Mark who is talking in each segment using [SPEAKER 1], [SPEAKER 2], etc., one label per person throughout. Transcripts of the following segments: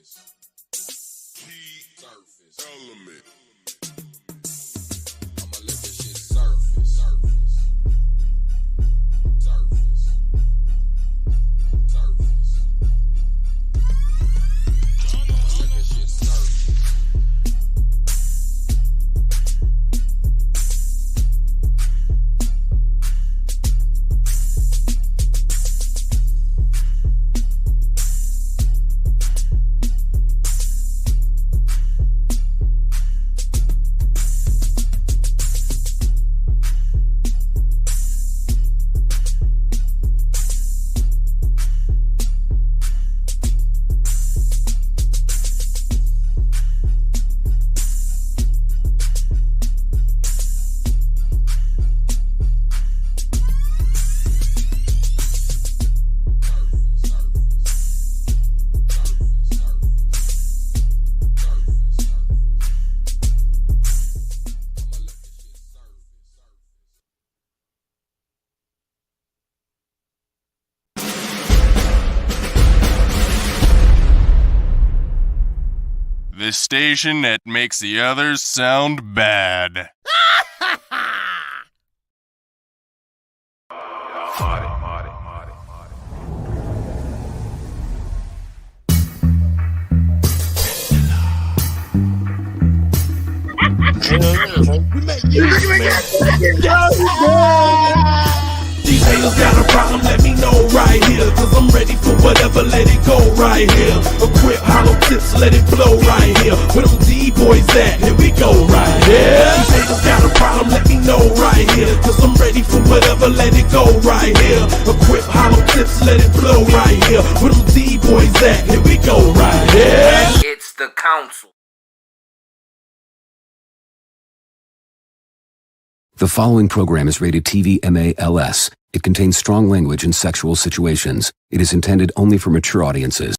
[SPEAKER 1] Key surface element. I'ma let this shit surface.
[SPEAKER 2] The station that makes the others sound bad.
[SPEAKER 3] These haters got a problem, let me know right here. Cause I'm ready for whatever, let it go right here. Equip hollow tips, let it flow right here. Where them D-boys at? Here we go right here. These haters got a problem, let me know right here. Cause I'm ready for whatever, let it go right here. Equip hollow tips, let it flow right here. Where them D-boys at? Here we go right here.
[SPEAKER 4] It's the council.
[SPEAKER 5] The following program is rated TV MALS. It contains strong language and sexual situations. It is intended only for mature audiences.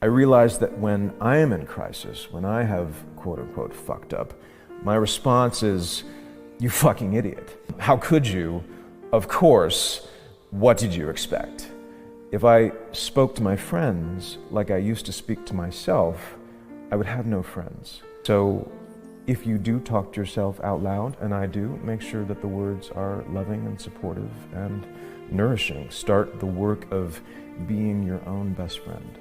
[SPEAKER 6] I realize that when I am in crisis, when I have quote-unquote fucked up, my response is, you fucking idiot. How could you? Of course, what did you expect? If I spoke to my friends like I used to speak to myself, I would have no friends. So if you do talk to yourself out loud, and I do, make sure that the words are loving and supportive and nourishing. Start the work of being your own best friend.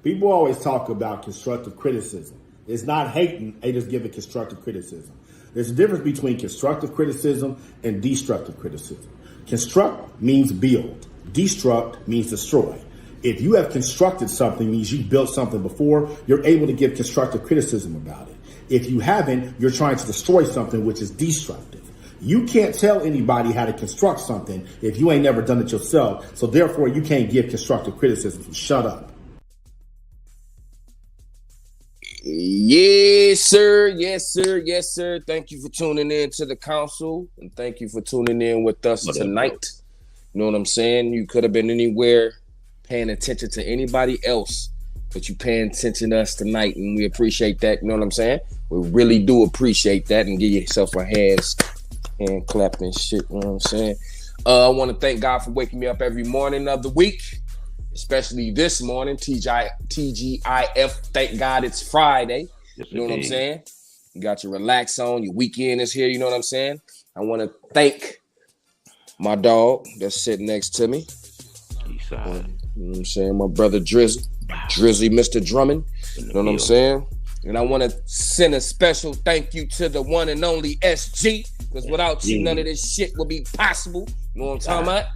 [SPEAKER 7] People always talk about constructive criticism. It's not hating, they just give it constructive criticism. There's a difference between constructive criticism and destructive criticism. Construct means build. Destruct means destroy. If you have constructed something, means you built something before, you're able to give constructive criticism about it. If you haven't, you're trying to destroy something, which is destructive. You can't tell anybody how to construct something if you ain't never done it yourself. So therefore, you can't give constructive criticism. So shut up.
[SPEAKER 4] Yes, sir. Yes, sir. Yes, sir. Thank you for tuning in to the council. And thank you for tuning in with us tonight. You know what I'm saying? You could have been anywhere paying attention to anybody else, but you paying attention to us tonight, and we appreciate that. You know what I'm saying? We really do appreciate that, and give yourself a hand clap and shit. You know what I'm saying? I want to thank God for waking me up every morning of the week, especially this morning. TGIF, thank God it's Friday.
[SPEAKER 8] Yes,
[SPEAKER 4] you know what I'm saying? You got your relax on, your weekend is here. You know what I'm saying? I want to thank my dog that's sitting next to me. You know what I'm saying? My brother Drizzy, Mr. Drummond. You know what I'm saying? And I want to send a special thank you to the one and only SG, because without you, none of this shit would be possible. You know what I'm talking about?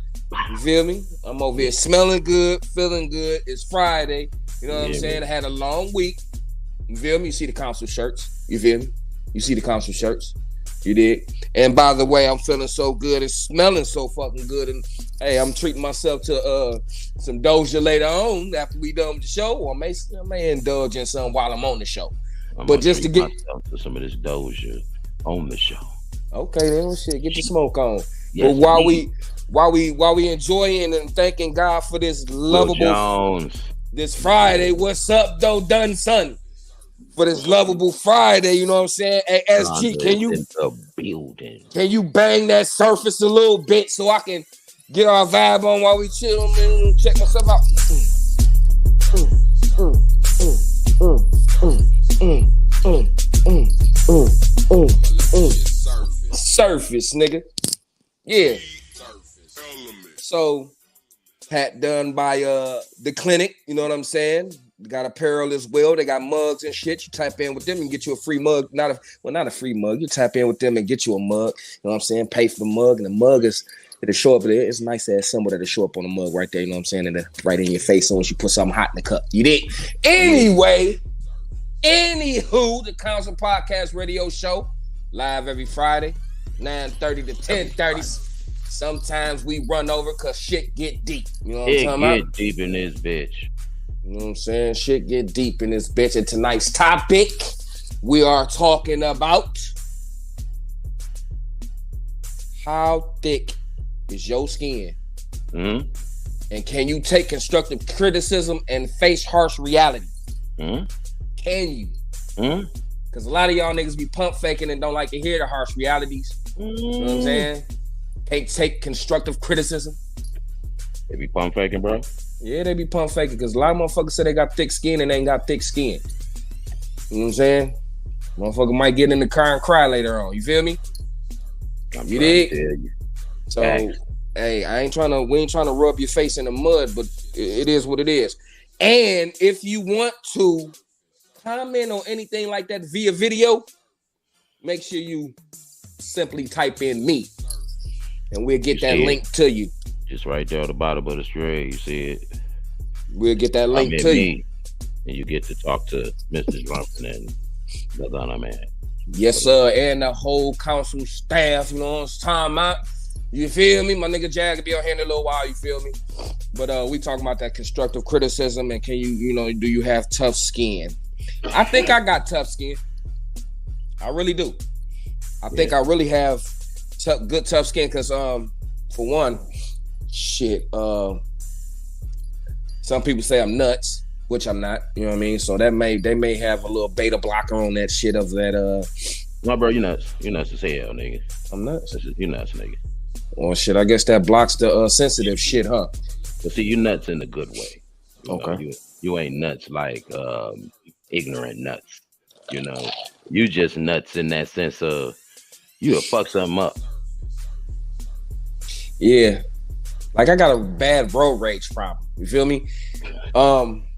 [SPEAKER 4] You feel me? I'm over here smelling good, feeling good. It's Friday. You know what I'm saying? I had a long week. You feel me? You see the council shirts. You feel me? You see the council shirts. You did. And by the way, I'm feeling so good and smelling so fucking good. And hey, I'm treating myself to some Doja later on after we done with the show. Or I may indulge in some while I'm on the show. But just to get
[SPEAKER 8] to some of this Doja on the show.
[SPEAKER 4] Okay, then shit, get the smoke on.
[SPEAKER 8] Yes,
[SPEAKER 4] but while we enjoying and thanking God for this lovable this Friday, what's up though, done son? For this lovable Friday, you know what I'm saying? Hey, SG, can you bang that surface a little bit so I can get our vibe on while we chill and check myself out? Surface, nigga. Yeah. So, hat done by the clinic, you know what I'm saying? Got apparel as well. They got mugs and shit. You tap in with them and get you a free mug. Not a free mug. You tap in with them and get you a mug. You know what I'm saying? Pay for the mug, and the mug it'll show up there. It's a nice ass symbol that'll show up on the mug right there. You know what I'm saying? And right in your face. So once you put something hot in the cup, you did. Anyway, anywho, the Council Podcast Radio Show live every Friday, 9:30 to 10:30. Sometimes we run over because shit get deep. You know what I'm talking about?
[SPEAKER 8] Get deep in this bitch.
[SPEAKER 4] You know what I'm saying? Shit get deep in this bitch. And tonight's topic, we are talking about how thick is your skin?
[SPEAKER 8] Mm-hmm.
[SPEAKER 4] And can you take constructive criticism and face harsh reality?
[SPEAKER 8] Mm-hmm.
[SPEAKER 4] Can you?
[SPEAKER 8] Mm-hmm.
[SPEAKER 4] Because a lot of y'all niggas be pump faking and don't like to hear the harsh realities.
[SPEAKER 8] Mm-hmm.
[SPEAKER 4] You know what I'm saying? Can't take constructive criticism.
[SPEAKER 8] They be pump faking, bro?
[SPEAKER 4] Yeah, they be pump faking because a lot of motherfuckers say they got thick skin and they ain't got thick skin. You know what I'm saying? Motherfucker might get in the car and cry later on. You feel me? You dig? So, hey, we ain't trying to rub your face in the mud, but it is what it is. And if you want to comment on anything like that via video, make sure you simply type in me. And we'll get that link to you.
[SPEAKER 8] Just right there at the bottom of the screen, you see it.
[SPEAKER 4] We'll get that link to you.
[SPEAKER 8] And you get to talk to Mr. Drumpton and the Gunner Man.
[SPEAKER 4] Yes, sir. And the whole council staff, you know what I'm talking about. You feel me? My nigga Jag will be on here in a little while, you feel me? But we talking about that constructive criticism and can you do you have tough skin? I think I got tough skin. I really do. I think I really have good tough skin because for one, shit, some people say I'm nuts, which I'm not, you know what I mean? So they may have a little beta blocker on that shit of that
[SPEAKER 8] no, bro, you nuts as hell, nigga.
[SPEAKER 4] I'm nuts.
[SPEAKER 8] You nuts, nigga.
[SPEAKER 4] Well, shit, I guess that blocks the sensitive shit, huh?
[SPEAKER 8] But see, you nuts in a good way.
[SPEAKER 4] Okay.
[SPEAKER 8] You ain't nuts like ignorant nuts. You know, you just nuts in that sense of you'll fuck something up.
[SPEAKER 4] Yeah. Like I got a bad road rage problem. You feel me?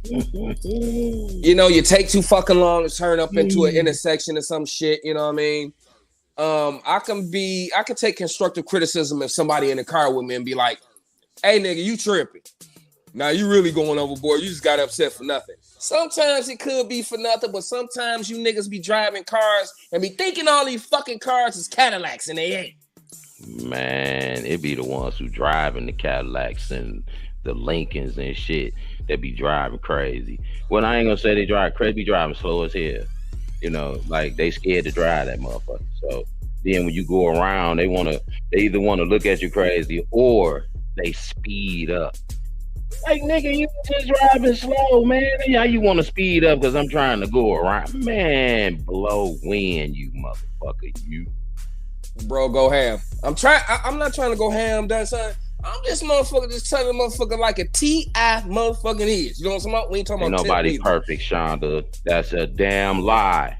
[SPEAKER 4] You take too fucking long to turn up into an intersection or some shit, you know what I mean? I can take constructive criticism if somebody in the car with me and be like, hey nigga, you tripping. Now you really going overboard. You just got upset for nothing. Sometimes it could be for nothing, but sometimes you niggas be driving cars and be thinking all these fucking cars is Cadillacs and they ain't.
[SPEAKER 8] Man, it be the ones who driving the Cadillacs and the Lincolns and shit that be driving crazy. Well, I ain't gonna say they drive crazy, be driving slow as hell. You know, like they scared to drive that motherfucker. So then when you go around, they either wanna look at you crazy or they speed up. Like, nigga, you just driving slow, man. Yeah, you want to speed up because I'm trying to go around. Man, blow wind, you motherfucker, you.
[SPEAKER 4] Bro, go ham. I'm not trying to go ham, done son. I'm just motherfucker just telling the motherfucker like a T.I. motherfucking is. You know what I'm talking about? We ain't talking
[SPEAKER 8] ain't
[SPEAKER 4] about
[SPEAKER 8] nobody perfect, Shonda. That's a damn lie.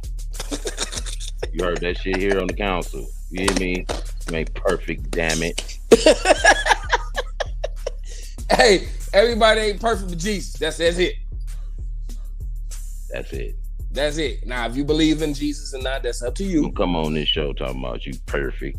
[SPEAKER 8] You heard that shit here on the council. You hear me? You ain't perfect, damn it.
[SPEAKER 4] Hey, everybody ain't perfect for Jesus. That's it.
[SPEAKER 8] That's it.
[SPEAKER 4] That's it. Now, if you believe in Jesus or not, that's up to you.
[SPEAKER 8] Don't come on this show talking about you perfect.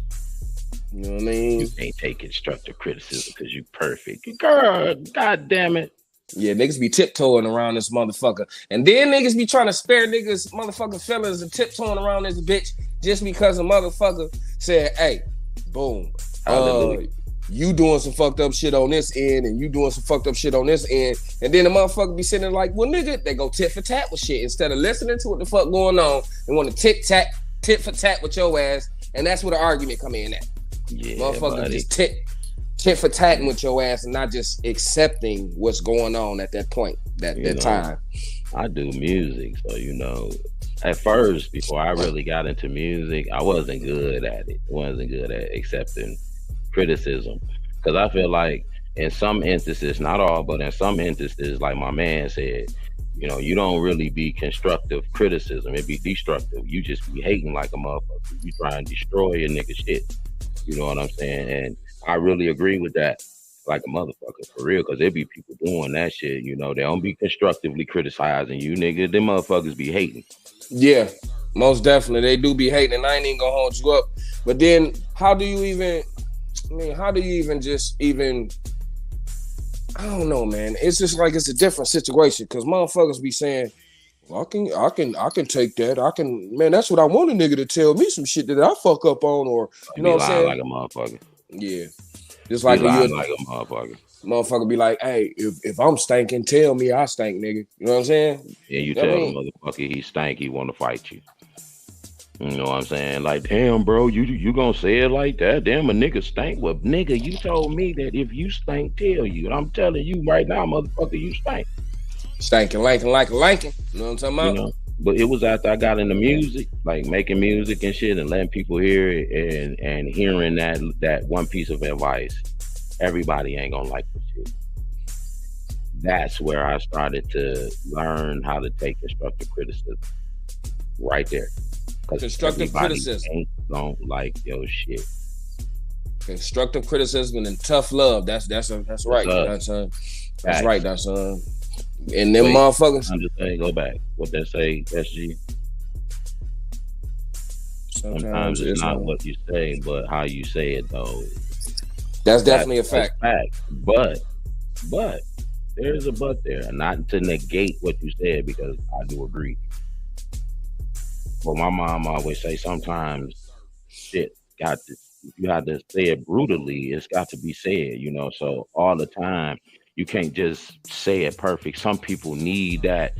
[SPEAKER 4] You know what I mean?
[SPEAKER 8] You ain't take constructive criticism because you perfect. Girl, god damn it.
[SPEAKER 4] Yeah, niggas be tiptoeing around this motherfucker. And then niggas be trying to spare niggas motherfucking feelings and tiptoeing around this bitch just because a motherfucker said, hey, boom. You doing some fucked up shit on this end and you doing some fucked up shit on this end. And then the motherfucker be sitting there like, well, nigga, they go tit for tat with shit. Instead of listening to what the fuck going on, they want to tit for tat with your ass. And that's where the argument come in at.
[SPEAKER 8] Yeah,
[SPEAKER 4] motherfucker just tit for tatting with your ass and not just accepting what's going on at that point, that time.
[SPEAKER 8] I do music, so at first, before I really got into music, I wasn't good at it. I wasn't good at accepting criticism, because I feel like in some instances, not all, but in some instances, like my man said, You know, you don't really be constructive criticism. It be destructive. You just be hating like a motherfucker. You try and destroy a nigga shit. You know what I'm saying? And I really agree with that, like a motherfucker, for real, because there be people doing that shit. You know, they don't be constructively criticizing you, nigga. Them motherfuckers be hating.
[SPEAKER 4] Yeah, most definitely. They do be hating, and I ain't even gonna hold you up. But then, how do you even I don't know, man. It's just like it's a different situation because motherfuckers be saying, well, I can take that. Man, that's what I want a nigga to tell me some shit that I fuck up on, or you know what I'm saying?
[SPEAKER 8] Like a motherfucker.
[SPEAKER 4] Yeah. Just like
[SPEAKER 8] like a motherfucker.
[SPEAKER 4] Motherfucker be like, hey, if I'm stinking, tell me I stink, nigga. You know what I'm saying?
[SPEAKER 8] Yeah, you tell the motherfucker he stank, he want to fight you. You know what I'm saying? Like, damn, bro, you gonna say it like that? Damn, a nigga stank. Well, nigga, you told me that if you stink, tell you. And I'm telling you right now, motherfucker, you stink.
[SPEAKER 4] Stinking, lanking. You know what I'm talking about?
[SPEAKER 8] You know? But it was after I got into music, like making music and shit and letting people hear it and hearing that one piece of advice, everybody ain't gonna like this shit. That's where I started to learn how to take constructive criticism. Right there.
[SPEAKER 4] Constructive criticism
[SPEAKER 8] ain't don't like your shit.
[SPEAKER 4] Constructive criticism and tough love. That's right. That's right. That's and them motherfuckers.
[SPEAKER 8] I'm just saying, go back. What they say, SG. Sometimes it's not what you say, but how you say it, though.
[SPEAKER 4] That's definitely a fact.
[SPEAKER 8] But there's a but there. Not to negate what you said, because I do agree. But my mom always say sometimes shit if you have to say it brutally, it's got to be said, you know. So all the time, you can't just say it perfect. Some people need that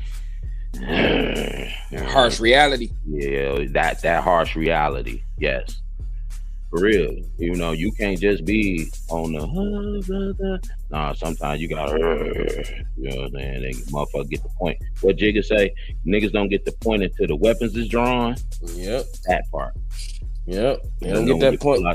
[SPEAKER 4] harsh reality.
[SPEAKER 8] Yeah, that harsh reality. Yes. For real. You know, you can't just be on the nah, sometimes you gotta you know what I'm saying? They motherfucker get the point. What Jigga say, niggas don't get the point until the weapons is drawn.
[SPEAKER 4] Yep.
[SPEAKER 8] That part.
[SPEAKER 4] Yep. They don't get that point.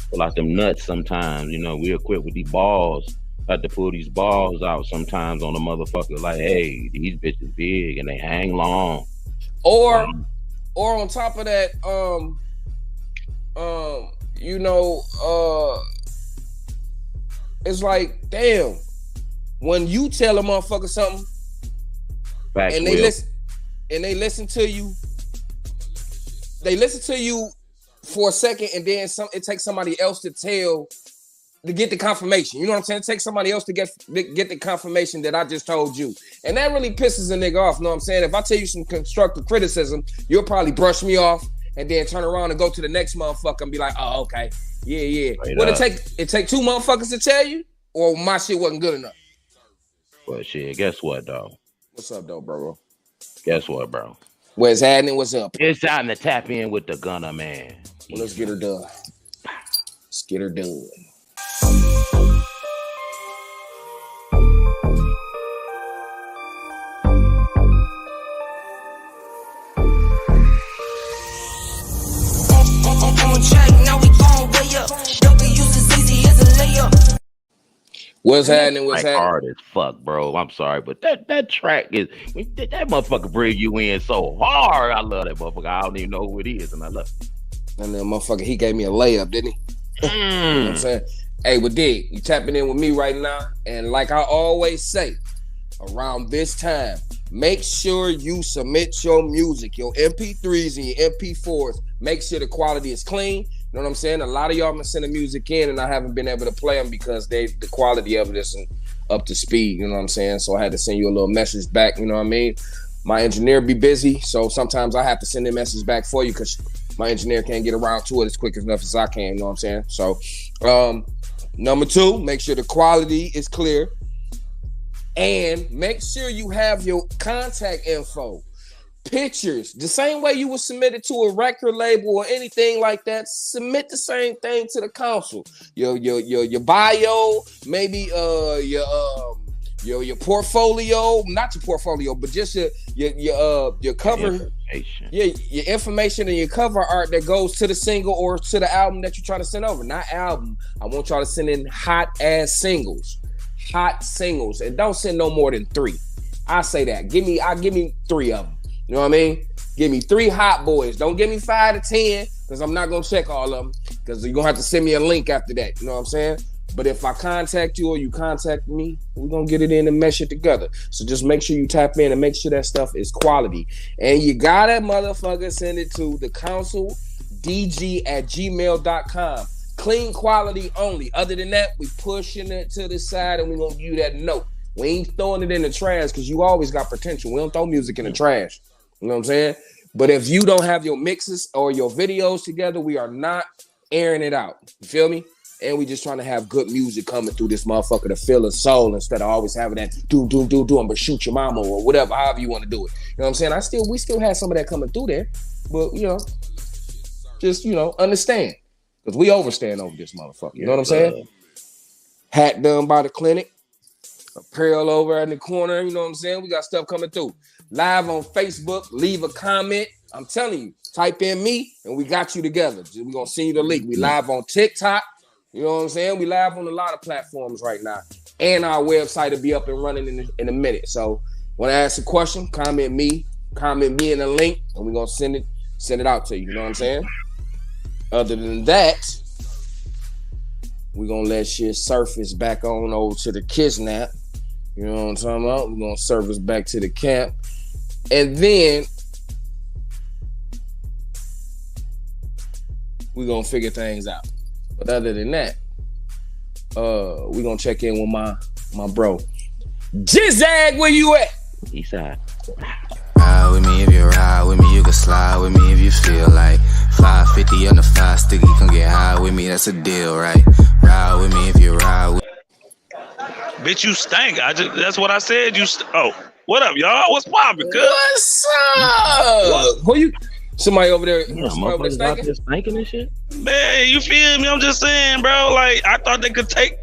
[SPEAKER 8] Pull out them nuts sometimes. You know, we equipped with these balls. Got to pull these balls out sometimes on a motherfucker like, hey, these bitches big and they hang long.
[SPEAKER 4] Or on top of that, you know, it's like, damn, when you tell a motherfucker something and they listen to you for a second, and then it takes somebody else to get the confirmation. You know what I'm saying? It takes somebody else to get the confirmation that I just told you. And that really pisses a nigga off, you know what I'm saying? If I tell you some constructive criticism, you'll probably brush me off and then turn around and go to the next motherfucker and be like, oh, okay. Yeah. What it take two motherfuckers to tell you? Or my shit wasn't good enough?
[SPEAKER 8] Well, shit, guess what, though?
[SPEAKER 4] What's up, though, bro?
[SPEAKER 8] Guess what, bro?
[SPEAKER 4] What's happening? What's up?
[SPEAKER 8] It's time to tap in with the Gunner Man.
[SPEAKER 4] Well, let's get her done. Let's get her done. What's happening? What's happening?
[SPEAKER 8] Hard as fuck, bro. I'm sorry, but that track is that motherfucker bring you in so hard. I love that motherfucker. I don't even know who it is, and I love it.
[SPEAKER 4] And then motherfucker, he gave me a layup, didn't he? You know what I'm saying? Hey, but Dig, you tapping in with me right now, and like I always say, around this time, make sure you submit your music, your MP3s and your MP4s. Make sure the quality is clean. You know what I'm saying? A lot of y'all been sending music in, and I haven't been able to play them because the quality of it isn't up to speed. You know what I'm saying? So I had to send you a little message back. You know what I mean? My engineer be busy, so sometimes I have to send a message back for you because my engineer can't get around to it as quick enough as I can. You know what I'm saying? So, number two, make sure the quality is clear, and make sure you have your contact info. Pictures, the same way you would submit it to a record label or anything like that. Submit the same thing to the council. Your bio, maybe your portfolio, not your portfolio, but just your cover, your information and your cover art that goes to the single or to the album that you're trying to send over. Not album. I want y'all to send in hot ass singles, and don't send no more than 3. I say that. Give me 3 of them. You know what I mean? Give me 3 hot boys. Don't give me 5 to 10 because I'm not gonna check all of them because you're gonna have to send me a link after that. You know what I'm saying? But if I contact you or you contact me, we're gonna get it in and mesh it together. So just make sure you tap in and make sure that stuff is quality. And you gotta motherfucker send it to the counseldg@gmail.com. Clean quality only. Other than that, we pushing it to the side and we're gonna give you that note. We ain't throwing it in the trash because you always got potential. We don't throw music in the trash. You know what I'm saying? But if you don't have your mixes or your videos together, we are not airing it out. You feel me? And we just trying to have good music coming through this motherfucker to fill a soul instead of always having that do, I'm gonna shoot your mama or whatever, however you want to do it. You know what I'm saying? We still have some of that coming through there. But, just, understand. Because we overstand over this motherfucker. You know what I'm saying? Hat done by the clinic. Apparel over in the corner. You know what I'm saying? We got stuff coming through. Live on Facebook. Leave a comment. I'm telling you. Type in me and we got you together. We're going to send you the link. We live on TikTok. You know what I'm saying? We live on a lot of platforms right now. And our website will be up and running in a minute. So when I ask a question, comment me in the link and we're going to send it out to you. You know what I'm saying? Other than that, we're going to let shit surface back on over to the Kisnap. You know what I'm talking about? We're going to surface back to the camp. And then we're going to figure things out. But other than that, we're going to check in with my bro. Jizzag, where you at?
[SPEAKER 8] Eastside.
[SPEAKER 9] Ride with me if you ride with me, you can slide with me if you feel like 550 on the 5 sticky, come get high with me, that's a deal, right? Ride with me if you ride with me.
[SPEAKER 10] Bitch, you stink. That's what I said. Oh, what up, y'all? What's poppin', cuz?
[SPEAKER 4] What's up? Who you? Somebody over there.
[SPEAKER 8] Yeah,
[SPEAKER 4] somebody over there stinking?
[SPEAKER 8] Stinking and shit.
[SPEAKER 10] Man, you feel me? I'm just saying, bro. Like, I thought they could take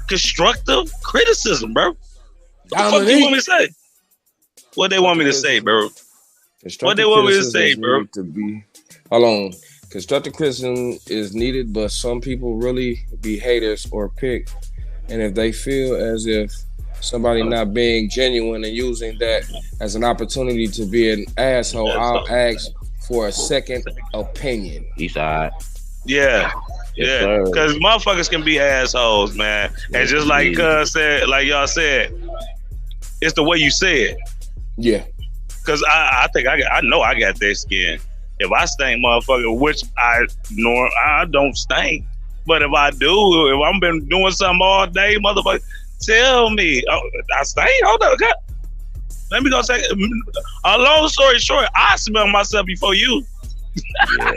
[SPEAKER 10] constructive criticism, bro. What the fuck do you want me to say? What they want me to say, bro? What they want me to say, bro?
[SPEAKER 4] Hold on. Constructive criticism is needed, but some people really be haters or pick. And if they feel as if somebody not being genuine and using that as an opportunity to be an asshole, I'll ask for a second opinion.
[SPEAKER 8] Eastside.
[SPEAKER 10] Yeah. Yeah. Because motherfuckers can be assholes, man. And just like said, like y'all said, it's the way you say it.
[SPEAKER 4] Yeah.
[SPEAKER 10] Because I think I know I got that skin. If I stink, motherfucker, which I don't stink. But if I do, if I've been doing something all day, motherfucker, tell me. Oh, I stink? Hold up. God. Let me go take a long story short, I smell myself before you. Yeah.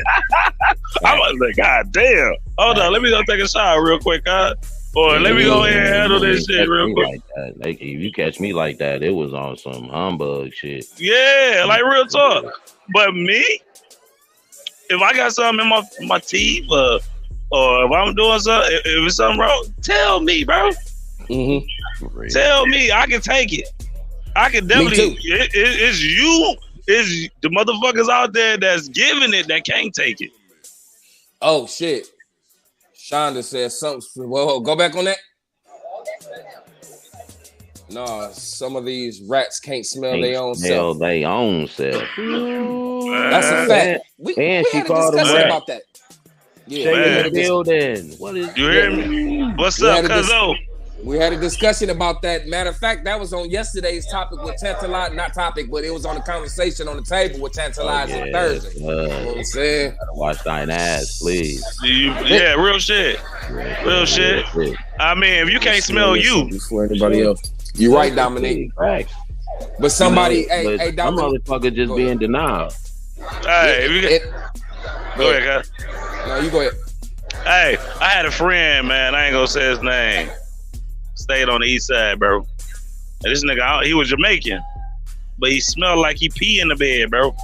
[SPEAKER 10] I'm like, God damn. Hold on, let me go take a shower real quick, God. Or let me go ahead and handle this shit real quick.
[SPEAKER 8] Like, if you catch me like that, it was on some humbug shit.
[SPEAKER 10] Yeah, like real talk. But me, if I got something in my teeth, or if I'm doing something, if it's something wrong, tell me, bro.
[SPEAKER 4] Mm-hmm.
[SPEAKER 10] Tell me, I can take it. I can definitely. It's you. It's the motherfuckers out there that's giving it that can't take it.
[SPEAKER 4] Oh shit! Shonda said something. Well, go back on that. No, some of these rats can't smell their own self.
[SPEAKER 8] Their own self.
[SPEAKER 4] That's a fact. We
[SPEAKER 8] she
[SPEAKER 4] had a
[SPEAKER 8] called
[SPEAKER 4] discussion about that.
[SPEAKER 8] Yeah, in the building. What is?
[SPEAKER 10] You hear me? What's up, Cuzzo?
[SPEAKER 4] We had a discussion about that. Matter of fact, that was on yesterday's topic with Tantalize. Not topic, but it was on the conversation on the table with Tantalize on Thursday. You know what I'm saying?
[SPEAKER 8] Gotta watch thine ass, please.
[SPEAKER 10] Yeah, real shit. Real shit. I mean, if you can't smell you
[SPEAKER 4] before anybody else, you're right, Dominique.
[SPEAKER 8] Right.
[SPEAKER 4] But somebody, hey,
[SPEAKER 8] some
[SPEAKER 4] Dominique,
[SPEAKER 8] motherfucker just be in denial.
[SPEAKER 10] Hey, if you go ahead, guys.
[SPEAKER 4] No, you go ahead.
[SPEAKER 10] Hey, I had a friend, man. I ain't gonna say his name. Stayed on the east side, bro. And this nigga, he was Jamaican, but he smelled like he pee in the bed, bro.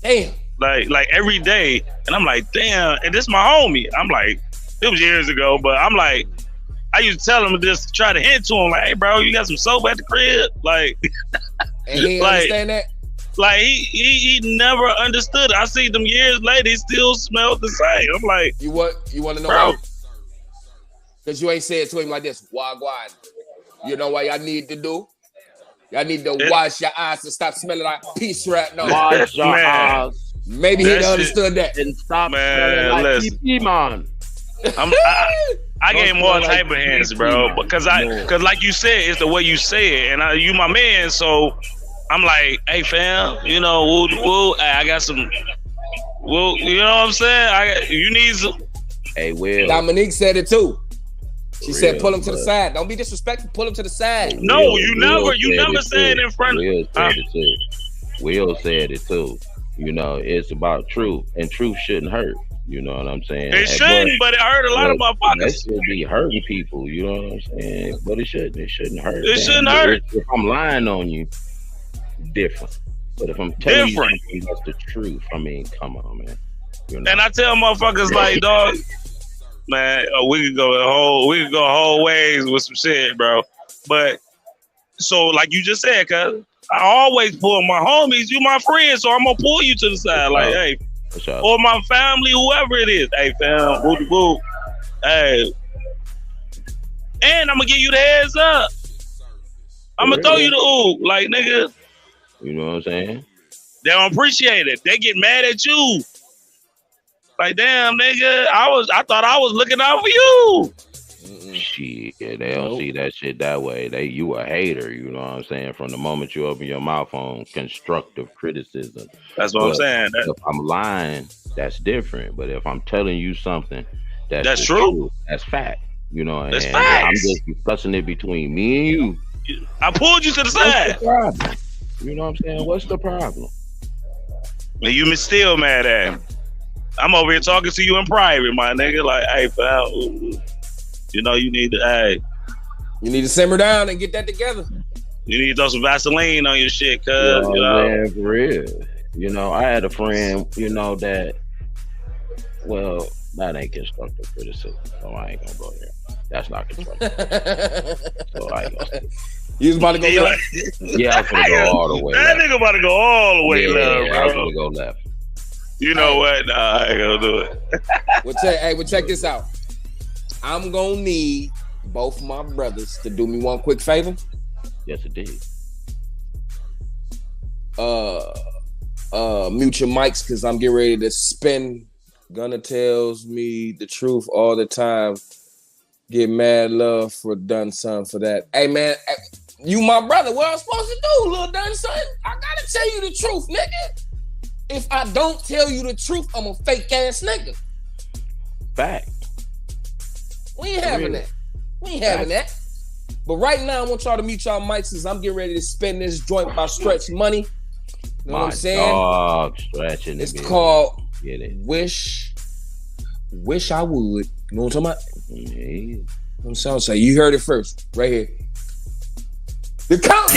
[SPEAKER 4] Damn.
[SPEAKER 10] Like every day. And I'm like, damn. And this my homie. I'm like, it was years ago, but I'm like, I used to tell him, just try to hint to him, like, hey, bro, you got some soap at the crib? Like,
[SPEAKER 4] and he
[SPEAKER 10] like,
[SPEAKER 4] understand that?
[SPEAKER 10] Like, he never understood. I see them years later, he still smelled the same. I'm like,
[SPEAKER 4] you want to know
[SPEAKER 10] bro?
[SPEAKER 4] Why? Because you ain't said to him like this, wagwan. You know what I need to do? Y'all need to wash your eyes and stop smelling like peace right now.
[SPEAKER 8] Wash your eyes.
[SPEAKER 4] Maybe he understood that.
[SPEAKER 8] And stop smelling like PP, man.
[SPEAKER 10] I gave him all type of hands, bro. Because like you said, it's the way you say it, and you my man, so I'm like, hey fam, you know, woo, I got some, woo, you know what I'm saying? You need some.
[SPEAKER 8] Hey, Will.
[SPEAKER 4] Dominique said it too. She said, "Pull him to the side. Don't be disrespectful. Pull him to the side."
[SPEAKER 10] No, you never said it in front of.
[SPEAKER 8] Will said it too. Will said it too. You know, it's about truth, and truth shouldn't hurt. You know what I'm saying?
[SPEAKER 10] It shouldn't, but it hurt a lot of motherfuckers.
[SPEAKER 8] That should be hurting people. You know what I'm saying? But it shouldn't. It shouldn't hurt.
[SPEAKER 10] It shouldn't hurt.
[SPEAKER 8] If I'm lying on you, different. But if I'm telling you something that's the truth, I mean, come on, man. You know?
[SPEAKER 10] And I tell motherfuckers like, dog, man, we could go a whole ways with some shit, bro. But so, like you just said, cuz I always pull my homies. You my friend, so I'm gonna pull you to the side, like, hey. Or my family, whoever it is. Hey, fam, woo. Hey. And I'm going to give you the heads up. I'm going to throw you the ooh. Like, nigga.
[SPEAKER 8] You know what I'm saying?
[SPEAKER 10] They don't appreciate it. They get mad at you. Like, damn, nigga, I thought I was looking out for you.
[SPEAKER 8] Shit, they don't see that shit that way. You a hater, you know what I'm saying? From the moment you open your mouth on constructive criticism.
[SPEAKER 10] That's what I'm saying.
[SPEAKER 8] If I'm lying, that's different. But if I'm telling you something
[SPEAKER 10] that's true,
[SPEAKER 8] that's fact. You know,
[SPEAKER 10] that's
[SPEAKER 8] and
[SPEAKER 10] facts.
[SPEAKER 8] I'm just discussing it between me and you.
[SPEAKER 10] I pulled you to the side.
[SPEAKER 8] What's the problem? You know what I'm saying? What's the problem?
[SPEAKER 10] And you still mad at him. I'm over here talking to you in private, my nigga. Like, hey, fam. You know, you need to
[SPEAKER 4] simmer down and get that together.
[SPEAKER 10] You need to throw some Vaseline on your shit, cuz.
[SPEAKER 8] You know,
[SPEAKER 10] man,
[SPEAKER 8] for real. You know, I had a friend, you know, that, well, that ain't constructive criticism, so I ain't gonna go there. That's not constructive. So I ain't gonna.
[SPEAKER 4] You was about to go left?
[SPEAKER 8] Yeah, I was gonna go all the way
[SPEAKER 10] that
[SPEAKER 8] left.
[SPEAKER 10] nigga about to go all the way left, bro.
[SPEAKER 8] I was gonna go left.
[SPEAKER 10] You know what? Nah, I ain't gonna do it.
[SPEAKER 4] Well, check this out. I'm gonna need both my brothers to do me one quick favor.
[SPEAKER 8] Yes, it did.
[SPEAKER 4] Mute your mics because I'm getting ready to spin. Gunna tells me the truth all the time. Get mad love for Dun Son for that. Hey man, you my brother. What I'm supposed to do, little Dun Son? I gotta tell you the truth, nigga. If I don't tell you the truth, I'm a fake ass nigga.
[SPEAKER 8] Fact.
[SPEAKER 4] We ain't having that. We ain't having that. But right now, I want y'all to mute y'all mics because I'm getting ready to spend this joint by Stretch Money. You know what I'm saying?
[SPEAKER 8] Dog stretching.
[SPEAKER 4] It's called
[SPEAKER 8] Get it.
[SPEAKER 4] Wish I Would. You know what I'm talking about?
[SPEAKER 8] Yeah.
[SPEAKER 4] I'm saying, so you heard it first, right here. The count.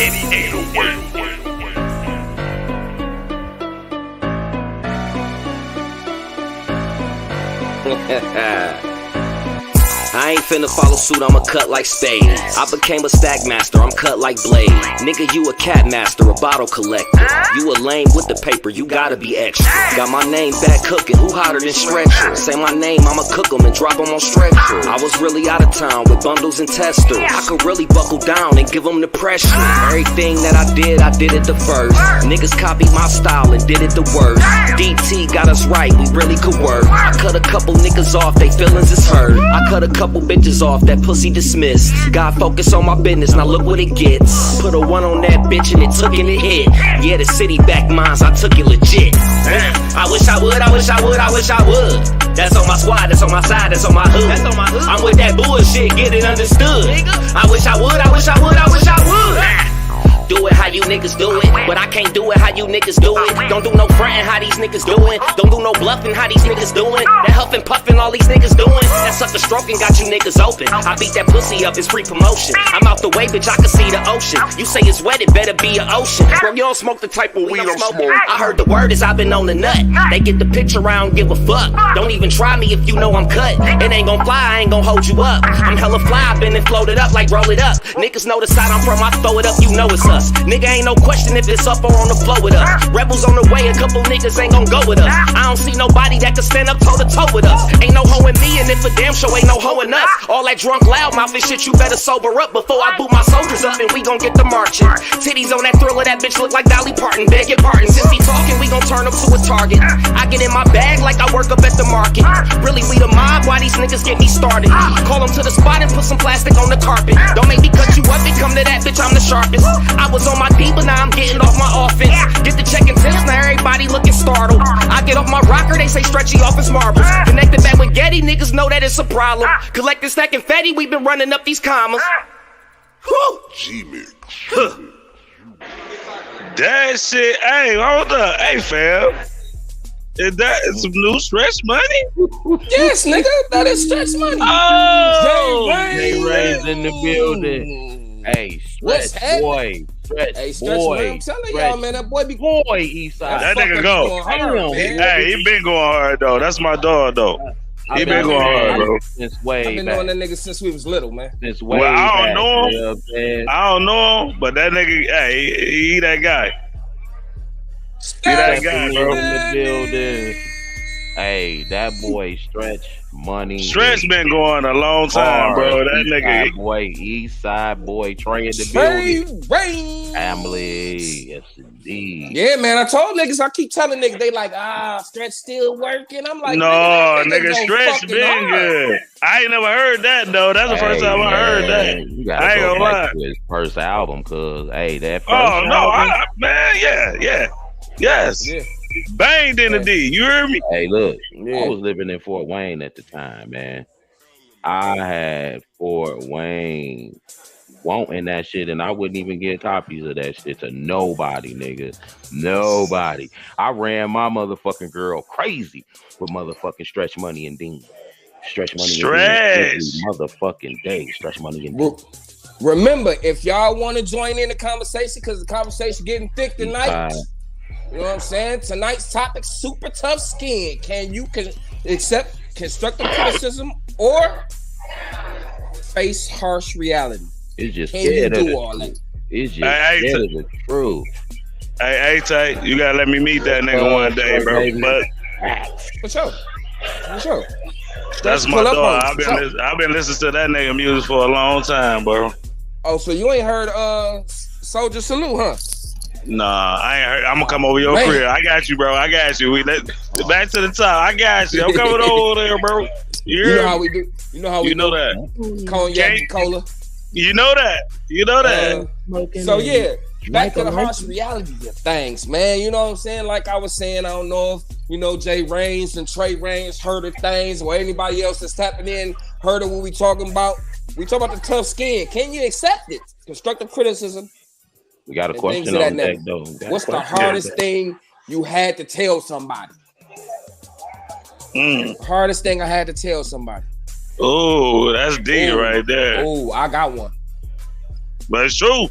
[SPEAKER 11] I ain't finna follow suit, I'ma cut like Spade. I became a stack master, I'm cut like Blade. Nigga, you a cat master, a bottle collector. You a lame with the paper, you gotta be extra. Got my name back cooking, who hotter than Stretcher? Say my name, I'ma cook them and drop them on stretcher. I was really out of town with bundles and testers. I could really buckle down and give them the pressure. Everything that I did it the first. Niggas copied my style and did it the worst. DT got us right, we really could work. I cut a couple niggas off, they feelings is hurt. I cut a couple bitches off, that pussy dismissed. God focus on my business, now look what it gets. Put a one on that bitch and it took and it hit. Yeah, the city back mines, I took it legit. I wish I would. That's on my squad, that's on my side, that's on my hood. I'm with that bullshit, get it understood. I wish I would. Do it how you niggas do it, but I can't do it how you niggas do it. Don't do no frontin' how these niggas doing. Don't do no bluffing how these niggas doing. That huffin' puffin' all these niggas doing. That sucker stroking got you niggas open. I beat that pussy up, it's free promotion. I'm out the way, bitch, I can see the ocean. You say it's wet, it better be an ocean. Bro, you don't smoke the type of weed I'm smoking. I heard the word is I've been on the nut. They get the picture, I don't give a fuck. Don't even try me if you know I'm cut. It ain't gon' fly, I ain't gon' hold you up. I'm hella fly, been and floated up like roll it up. Niggas know the side I'm from, I throw it up, you know it's us. us. Nigga ain't no question if it's up or on the floor with us. Rebels on the way, a couple niggas ain't gon' go with us. I don't see nobody that can stand up toe to toe with us. Ain't no hoe in me, and if a damn show ain't no hoe in us. All that drunk loudmouth and shit, you better sober up before I boot my soldiers up and we gon' get the marching. Titties on that Thriller, that bitch look like Dolly Parton. Beg your pardon, since we talking, we gon' turn them to a target. I get in my bag like I work up at the market. Really, we the mob, why these niggas get me started? Call them to the spot and put some plastic on the carpet. Don't make me cut you up and come to that bitch, I'm the sharpest. I was on my D, but now I'm getting off my offense. Get the check and tips, now everybody looking startled. I get off my rocker, they say stretchy off his marbles. Connected back with Getty, niggas know that it's a problem. Collecting stack and fatty, we been running up these commas. Whew.
[SPEAKER 1] G-Mix.
[SPEAKER 10] That shit, hey, hold up. Hey, fam. Is that some new stretch money?
[SPEAKER 4] Yes, nigga, that is stretch money.
[SPEAKER 10] Oh,
[SPEAKER 8] Jay Ray's in the building. Hey, stretch boy. Stretch
[SPEAKER 4] Hey, stretch
[SPEAKER 8] boy.
[SPEAKER 4] man, I'm telling y'all, man, that boy be
[SPEAKER 8] boy, Eastside.
[SPEAKER 10] that nigga go. Hey, he been going hard, though. That's my dog, though. He been going hard, bro.
[SPEAKER 8] Since way
[SPEAKER 4] I've been knowing that nigga since we was little, man.
[SPEAKER 8] Since way
[SPEAKER 10] Well, I
[SPEAKER 8] back,
[SPEAKER 10] don't know him.
[SPEAKER 8] man.
[SPEAKER 10] I don't know him, but that nigga, hey, he that guy. He that guy, bro.
[SPEAKER 8] In the building. Hey, that boy Stretch money.
[SPEAKER 10] Stretch been going a long time, bro. That nigga.
[SPEAKER 8] Eastside boy, Eastside boy, Trey in the building. Family, yes indeed.
[SPEAKER 4] Yeah, man. I told niggas, I keep telling niggas, they like, Stretch still working. I'm like,
[SPEAKER 10] No, nigga, Stretch been good. I ain't never heard that though. That's the first time I heard that.
[SPEAKER 8] You gotta
[SPEAKER 10] I ain't
[SPEAKER 8] go
[SPEAKER 10] gonna
[SPEAKER 8] back
[SPEAKER 10] lie.
[SPEAKER 8] to his first album, cause hey, that first
[SPEAKER 10] Oh no,
[SPEAKER 8] album,
[SPEAKER 10] man, yeah. Yes.
[SPEAKER 4] Yeah.
[SPEAKER 10] Banged in the D. You hear me?
[SPEAKER 8] Hey, look,
[SPEAKER 4] Yeah.
[SPEAKER 8] I was living in Fort Wayne at the time, man. I had Fort Wayne wanting that shit, and I wouldn't even get copies of that shit to nobody, nigga. Nobody. I ran my motherfucking girl crazy with motherfucking Stretch Money and Dean. Stretch Money and Dean every motherfucking day. Stretch Money and Dean.
[SPEAKER 4] Remember, if y'all want to join in the conversation, because the conversation getting thick tonight. You know what I'm saying? Tonight's topic, super tough skin. Can you accept constructive criticism or face harsh reality?
[SPEAKER 8] It's just
[SPEAKER 4] Can you do all that?
[SPEAKER 8] It's just scared of the truth.
[SPEAKER 10] Hey, Tay, you gotta let me meet that nigga one day, bro. But
[SPEAKER 4] For sure.
[SPEAKER 10] that's my dog. I've been listening to that nigga music for a long time, bro.
[SPEAKER 4] Oh, so you ain't heard Soldier Salute, huh?
[SPEAKER 10] Nah, I ain't heard. I'm gonna come over your
[SPEAKER 4] Man.
[SPEAKER 10] crib. I got you, bro. I got you. Back to the top. I got you. I'm coming over there, bro.
[SPEAKER 4] You know how we do. You know how we
[SPEAKER 10] You know
[SPEAKER 4] do.
[SPEAKER 10] that.
[SPEAKER 4] Cognac and cola.
[SPEAKER 10] You know that. You know that.
[SPEAKER 4] So yeah, back to the harsh reality of things, man. You know what I'm saying? Like I was saying, I don't know if Jay Raines and Trey Raines heard of things, or anybody else that's tapping in heard of what we talking about. We talk about the tough skin. Can you accept it? Constructive criticism.
[SPEAKER 8] We got a
[SPEAKER 4] and
[SPEAKER 8] question
[SPEAKER 4] things of
[SPEAKER 8] on
[SPEAKER 4] that
[SPEAKER 8] deck,
[SPEAKER 4] nature.
[SPEAKER 8] though.
[SPEAKER 4] What's the hardest thing you had to tell somebody? Hardest thing I had to tell somebody.
[SPEAKER 10] Oh, that's D right there.
[SPEAKER 4] Oh, I got one.
[SPEAKER 10] But it's true.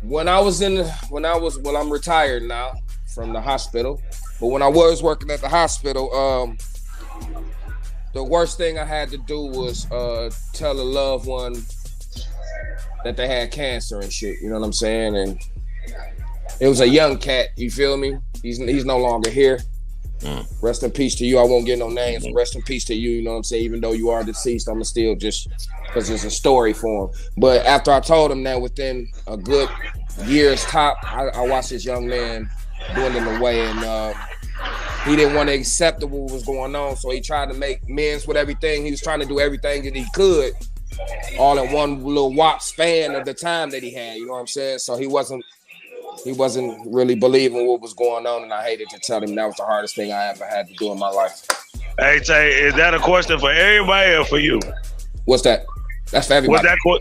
[SPEAKER 4] I'm retired now from the hospital, but when I was working at the hospital, the worst thing I had to do was tell a loved one that they had cancer and shit. You know what I'm saying? And it was a young cat. You feel me? He's no longer here. Rest in peace to you. I won't get no names. Rest in peace to you. You know what I'm saying? Even though you are deceased, I'ma still just because it's a story for him. But after I told him that, within a good year's top, I watched this young man dwindling away, and he didn't want to accept what was going on. So he tried to make amends with everything. He was trying to do everything that he could, all in one little wop span of the time that he had. You know what I'm saying? So he wasn't really believing what was going on, and I hated to tell him that was the hardest thing I ever had to do in my life.
[SPEAKER 10] Hey, Tay, is that a question for everybody or for you?
[SPEAKER 4] What's that? That's for everybody.
[SPEAKER 10] That's what?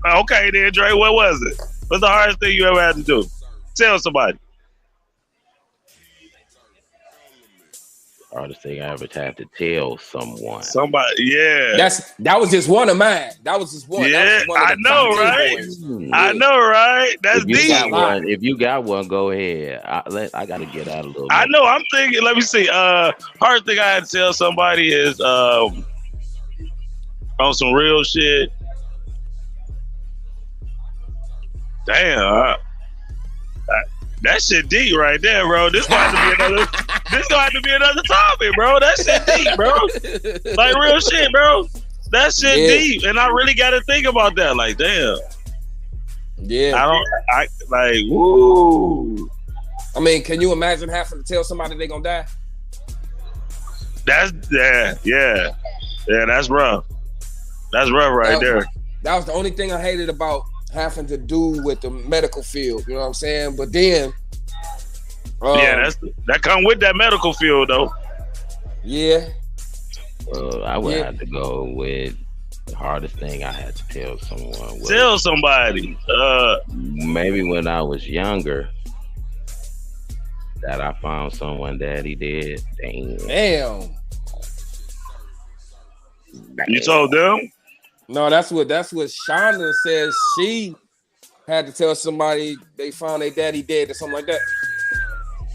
[SPEAKER 10] Okay, then, Dre. What was it? What's the hardest thing you ever had to do? Tell somebody.
[SPEAKER 8] Hardest thing I ever had to tell someone.
[SPEAKER 10] Somebody, yeah.
[SPEAKER 4] That was just one of mine. That was just one.
[SPEAKER 10] Yeah, I know, right? I know, right? That's deep.
[SPEAKER 8] If you got one, go ahead. I got to get out a little bit.
[SPEAKER 10] I know. I'm thinking. Let me see. Hardest thing I had to tell somebody is on some real shit. Damn. That shit deep right there, bro. This gonna have to be another topic, bro. That shit deep, bro. Like real shit, bro. That shit deep, and I really got to think about that. Like, damn.
[SPEAKER 4] Yeah.
[SPEAKER 10] Woo.
[SPEAKER 4] I mean, can you imagine having to tell somebody they gonna die?
[SPEAKER 10] That's that's rough. That's rough right there.
[SPEAKER 4] That was the only thing I hated about having to do with the medical field. You know what I'm saying? But then,
[SPEAKER 10] that come with that medical field though.
[SPEAKER 4] Yeah.
[SPEAKER 8] I would have to go with the hardest thing I had to tell someone.
[SPEAKER 10] Tell somebody.
[SPEAKER 8] Maybe when I was younger, that I found someone daddy dead.
[SPEAKER 4] Damn.
[SPEAKER 10] You told them?
[SPEAKER 4] No, that's what Shonda says. She had to tell somebody they found their daddy dead or something like that.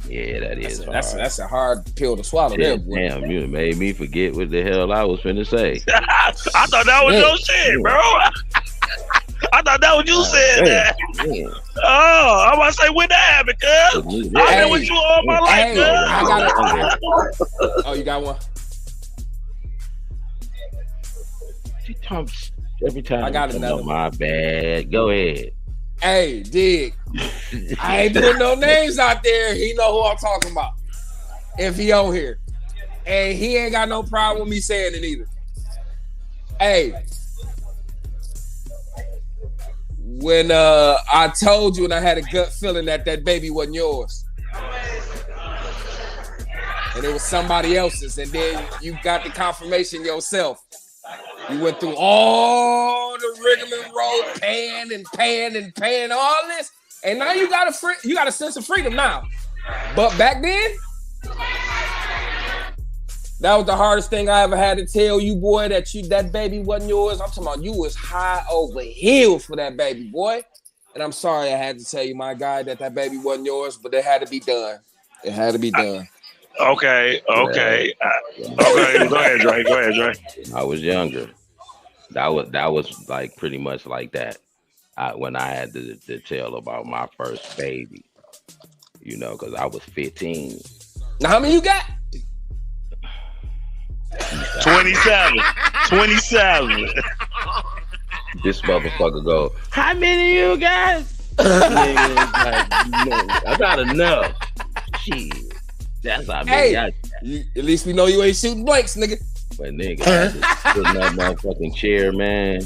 [SPEAKER 8] Yeah,
[SPEAKER 4] that's a hard pill to swallow.
[SPEAKER 8] Yeah, damn, you made me forget what the hell I was finna say.
[SPEAKER 10] I thought that was your shit, bro. I thought that was you said that. Oh, I'm about to say when that happened, cuz. I've been with you all my life, cuz.
[SPEAKER 4] I got it. Oh, you got one?
[SPEAKER 8] Every time
[SPEAKER 4] I got another one.
[SPEAKER 8] My bad. Go ahead.
[SPEAKER 4] Hey, dig. I ain't putting no names out there. He know who I'm talking about. If he on here. And he ain't got no problem with me saying it either. Hey. When I told you and I had a gut feeling that baby wasn't yours. And it was somebody else's. And then you got the confirmation yourself. You went through all the rigmarole, paying all this, and now you got a sense of freedom now. But back then, that was the hardest thing I ever had to tell you, boy. That baby wasn't yours. I'm talking about you was high over heels for that baby, boy. And I'm sorry I had to tell you, my guy, that baby wasn't yours, but it had to be done. It had to be done.
[SPEAKER 10] Okay. Go ahead, Dre.
[SPEAKER 8] I was younger. That was like pretty much like that. When I had to tell about my first baby, you know, because I was 15.
[SPEAKER 4] Now, how many you got?
[SPEAKER 10] 27.
[SPEAKER 8] This motherfucker go, how many of you guys? I got enough. Shit. That's how many I got.
[SPEAKER 4] At least we know you ain't shooting blanks, nigga.
[SPEAKER 8] But nigga, I just sit in that motherfucking chair, man,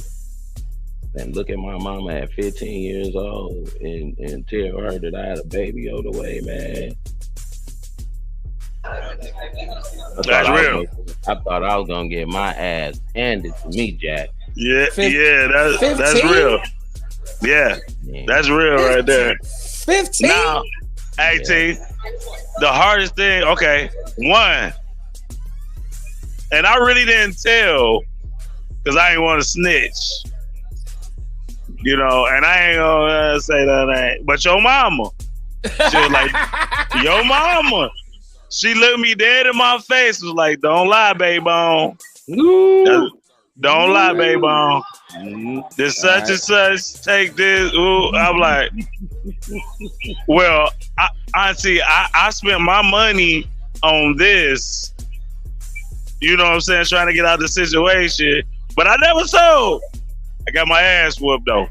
[SPEAKER 8] and look at my mama at 15 years old and tell her that I had a baby on the way, man.
[SPEAKER 10] That's real.
[SPEAKER 8] I thought I was gonna get my ass handed to me, Jack.
[SPEAKER 10] Yeah, that's real. Yeah, that's real right there.
[SPEAKER 4] 15?
[SPEAKER 10] Now, 18. The hardest thing, okay, one. And I really didn't tell because I didn't want to snitch. You know, and I ain't gonna say that name. But your mama. She was like, your mama. She looked me dead in my face, was like, don't lie, baby bone. Don't lie, baby bone. This such and such, take this. Ooh, I'm like, well, I spent my money on this. You know what I'm saying? Trying to get out of the situation. But I never sold. I got my ass whooped, though.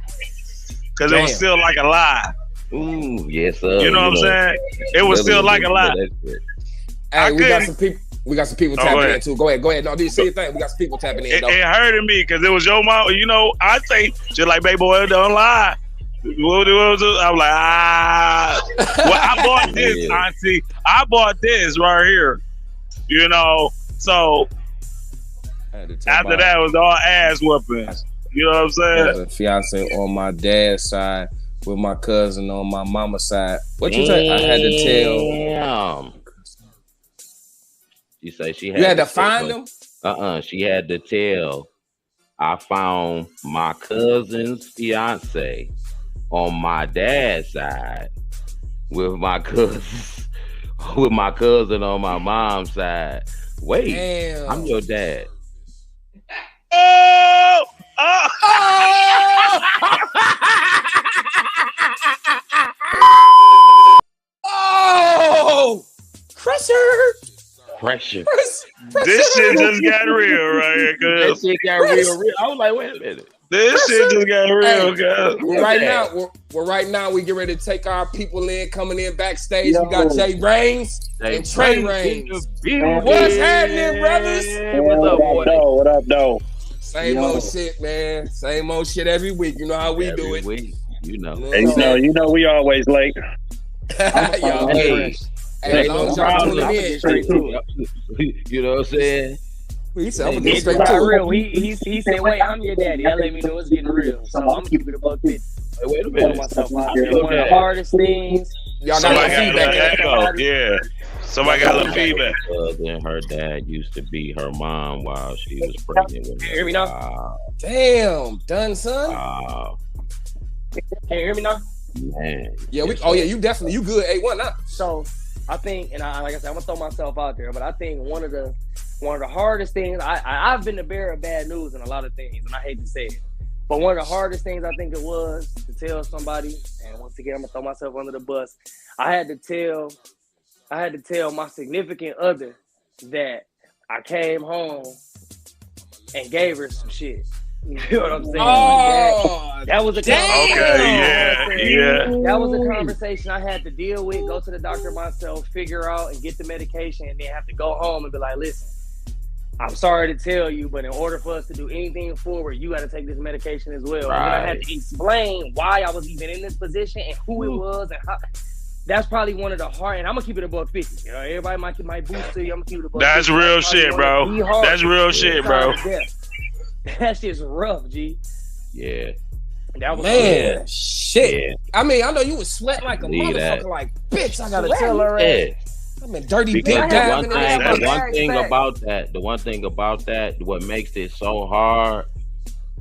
[SPEAKER 10] Because it was still like a lie.
[SPEAKER 8] Ooh, yes, sir.
[SPEAKER 10] You know what I'm saying? It was still like a lie.
[SPEAKER 4] Hey, we got some people tapping in, too. Go ahead. No, do you see your thing? We got some people tapping in, though.
[SPEAKER 10] It hurted me because it was your mom. You know, I say, just like, baby boy, don't lie. I'm like, Well, I bought this, auntie. I bought this right here. You know? So after that was all ass whoopings. You know what I'm saying?
[SPEAKER 4] I had a fiance on my dad's side with my cousin on my mama's side. What you say? I had to tell.
[SPEAKER 8] You say she had.
[SPEAKER 4] You had to find them?
[SPEAKER 8] She had to tell. I found my cousin's fiance on my dad's side with my cousin on my mom's side. Wait, damn. I'm your dad. pressure.
[SPEAKER 10] This shit just got real right here,
[SPEAKER 8] That
[SPEAKER 10] cuz.
[SPEAKER 8] shit got real. I was like, wait a minute.
[SPEAKER 10] This shit just got real, cuz.
[SPEAKER 4] Right now, we get ready to take our people in, coming in backstage. We got Jay Rains and Trey Rains. What's happening, brothers?
[SPEAKER 8] What's up, boy?
[SPEAKER 12] What up, though?
[SPEAKER 4] Same old shit, man. Same old shit every week. You know how we do it.
[SPEAKER 8] Week, you know.
[SPEAKER 12] You know, we always late.
[SPEAKER 4] Y'all, hey, as long as y'all tuning in.
[SPEAKER 8] You know what I'm saying?
[SPEAKER 4] He said, I'm gonna get straight to it.
[SPEAKER 13] Real. He said, wait, I'm your daddy. That let me know it's getting real. So I'm keeping it $150.
[SPEAKER 8] Wait a minute.
[SPEAKER 13] Myself out there. One of the hardest things.
[SPEAKER 4] Y'all
[SPEAKER 10] Somebody
[SPEAKER 4] got
[SPEAKER 10] got a
[SPEAKER 4] feedback.
[SPEAKER 10] little echo. Yeah. Somebody got a little feedback.
[SPEAKER 8] Then her dad used to be her mom while she was pregnant with her.
[SPEAKER 13] Can you hear me now?
[SPEAKER 4] Damn, done, son.
[SPEAKER 13] Can you hear me now?
[SPEAKER 8] Man.
[SPEAKER 4] Yeah, you definitely, you good, A1 now.
[SPEAKER 13] So I think, and like I said, I'm gonna throw myself out there, but I think one of the hardest things, I've been the bearer of bad news in a lot of things, and I hate to say it, but one of the hardest things I think it was to tell somebody, and once again I'm gonna throw myself under the bus. I had to tell my significant other that I came home and gave her some shit. You know what I'm saying?
[SPEAKER 4] Oh,
[SPEAKER 13] that was a That was a conversation I had to deal with, go to the doctor myself, figure out and get the medication, and then have to go home and be like, listen, I'm sorry to tell you, but in order for us to do anything forward, you got to take this medication as well.
[SPEAKER 8] Right.
[SPEAKER 13] And then I had to explain why I was even in this position and who it was and how. That's probably one of the hard, and I'm gonna keep it $150. You know, everybody might boost to you. I'm gonna keep it $150.
[SPEAKER 10] That's real shit, bro. That's real shit, bro.
[SPEAKER 13] That shit's rough, G.
[SPEAKER 8] Yeah.
[SPEAKER 13] That was
[SPEAKER 4] man, shit.
[SPEAKER 8] Yeah.
[SPEAKER 4] I mean, I know you was sweat like a
[SPEAKER 8] Believe
[SPEAKER 4] motherfucker.
[SPEAKER 8] that.
[SPEAKER 4] Like, bitch, I gotta
[SPEAKER 13] Sweat.
[SPEAKER 4] tell her ass. I'm in dirty big
[SPEAKER 8] Because
[SPEAKER 4] diving.
[SPEAKER 8] the one thing about that, what makes it so hard,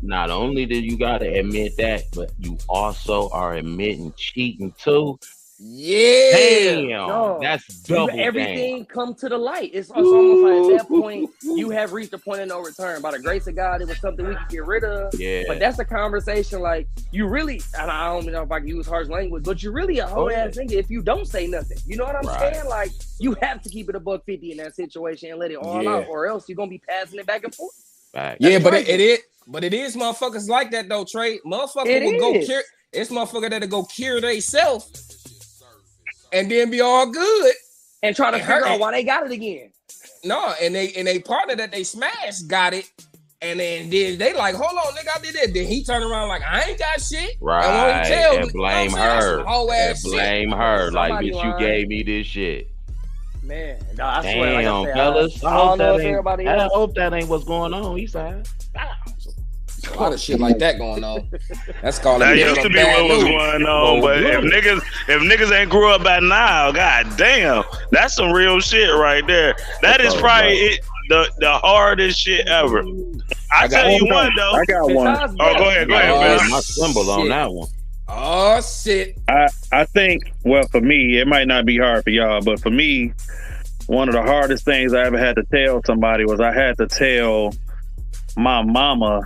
[SPEAKER 8] not only do you gotta admit that, but you also are admitting cheating too.
[SPEAKER 4] Yeah.
[SPEAKER 8] Damn.
[SPEAKER 13] No.
[SPEAKER 8] That's double.
[SPEAKER 13] Everything come to the light. It's almost like at that point you have reached a point of no return. By the grace of God, it was something we could get rid of.
[SPEAKER 8] Yeah.
[SPEAKER 13] But that's a conversation like you really, and I don't know if I can use harsh language, but you're really a whole ass nigga if you don't say nothing. You know what I'm saying? Like you have to keep it $150 in that situation and let it all out, or else you're gonna be passing it back and forth.
[SPEAKER 4] Yeah, but it is motherfuckers like that though, Trey. Motherfucker will go cure. It's motherfucker that'll go cure theyself. And then be all good
[SPEAKER 13] and try to figure out why they got it again.
[SPEAKER 4] No, and they partner that they smashed got it, and then they like, hold on, nigga, I did that. Then he turned around like, I ain't got shit.
[SPEAKER 8] Right. And blame her. Blame her. Like, bitch, you gave me this shit.
[SPEAKER 13] Man, no, I
[SPEAKER 8] damn,
[SPEAKER 13] swear, like I said,
[SPEAKER 8] fellas.
[SPEAKER 13] I don't know if everybody else.
[SPEAKER 8] I hope that ain't what's going on, Eastside.
[SPEAKER 4] A lot of shit like that going on. That's called
[SPEAKER 10] that used to be what was going on, but if niggas ain't grew up by now, god damn, that's some real shit right there. That is probably the hardest shit ever. I tell you what though.
[SPEAKER 12] I got one.
[SPEAKER 10] Oh, go ahead, man.
[SPEAKER 8] My symbol on that one.
[SPEAKER 4] Oh shit.
[SPEAKER 12] I think, well, for me, it might not be hard for y'all, but for me, one of the hardest things I ever had to tell somebody was I had to tell my mama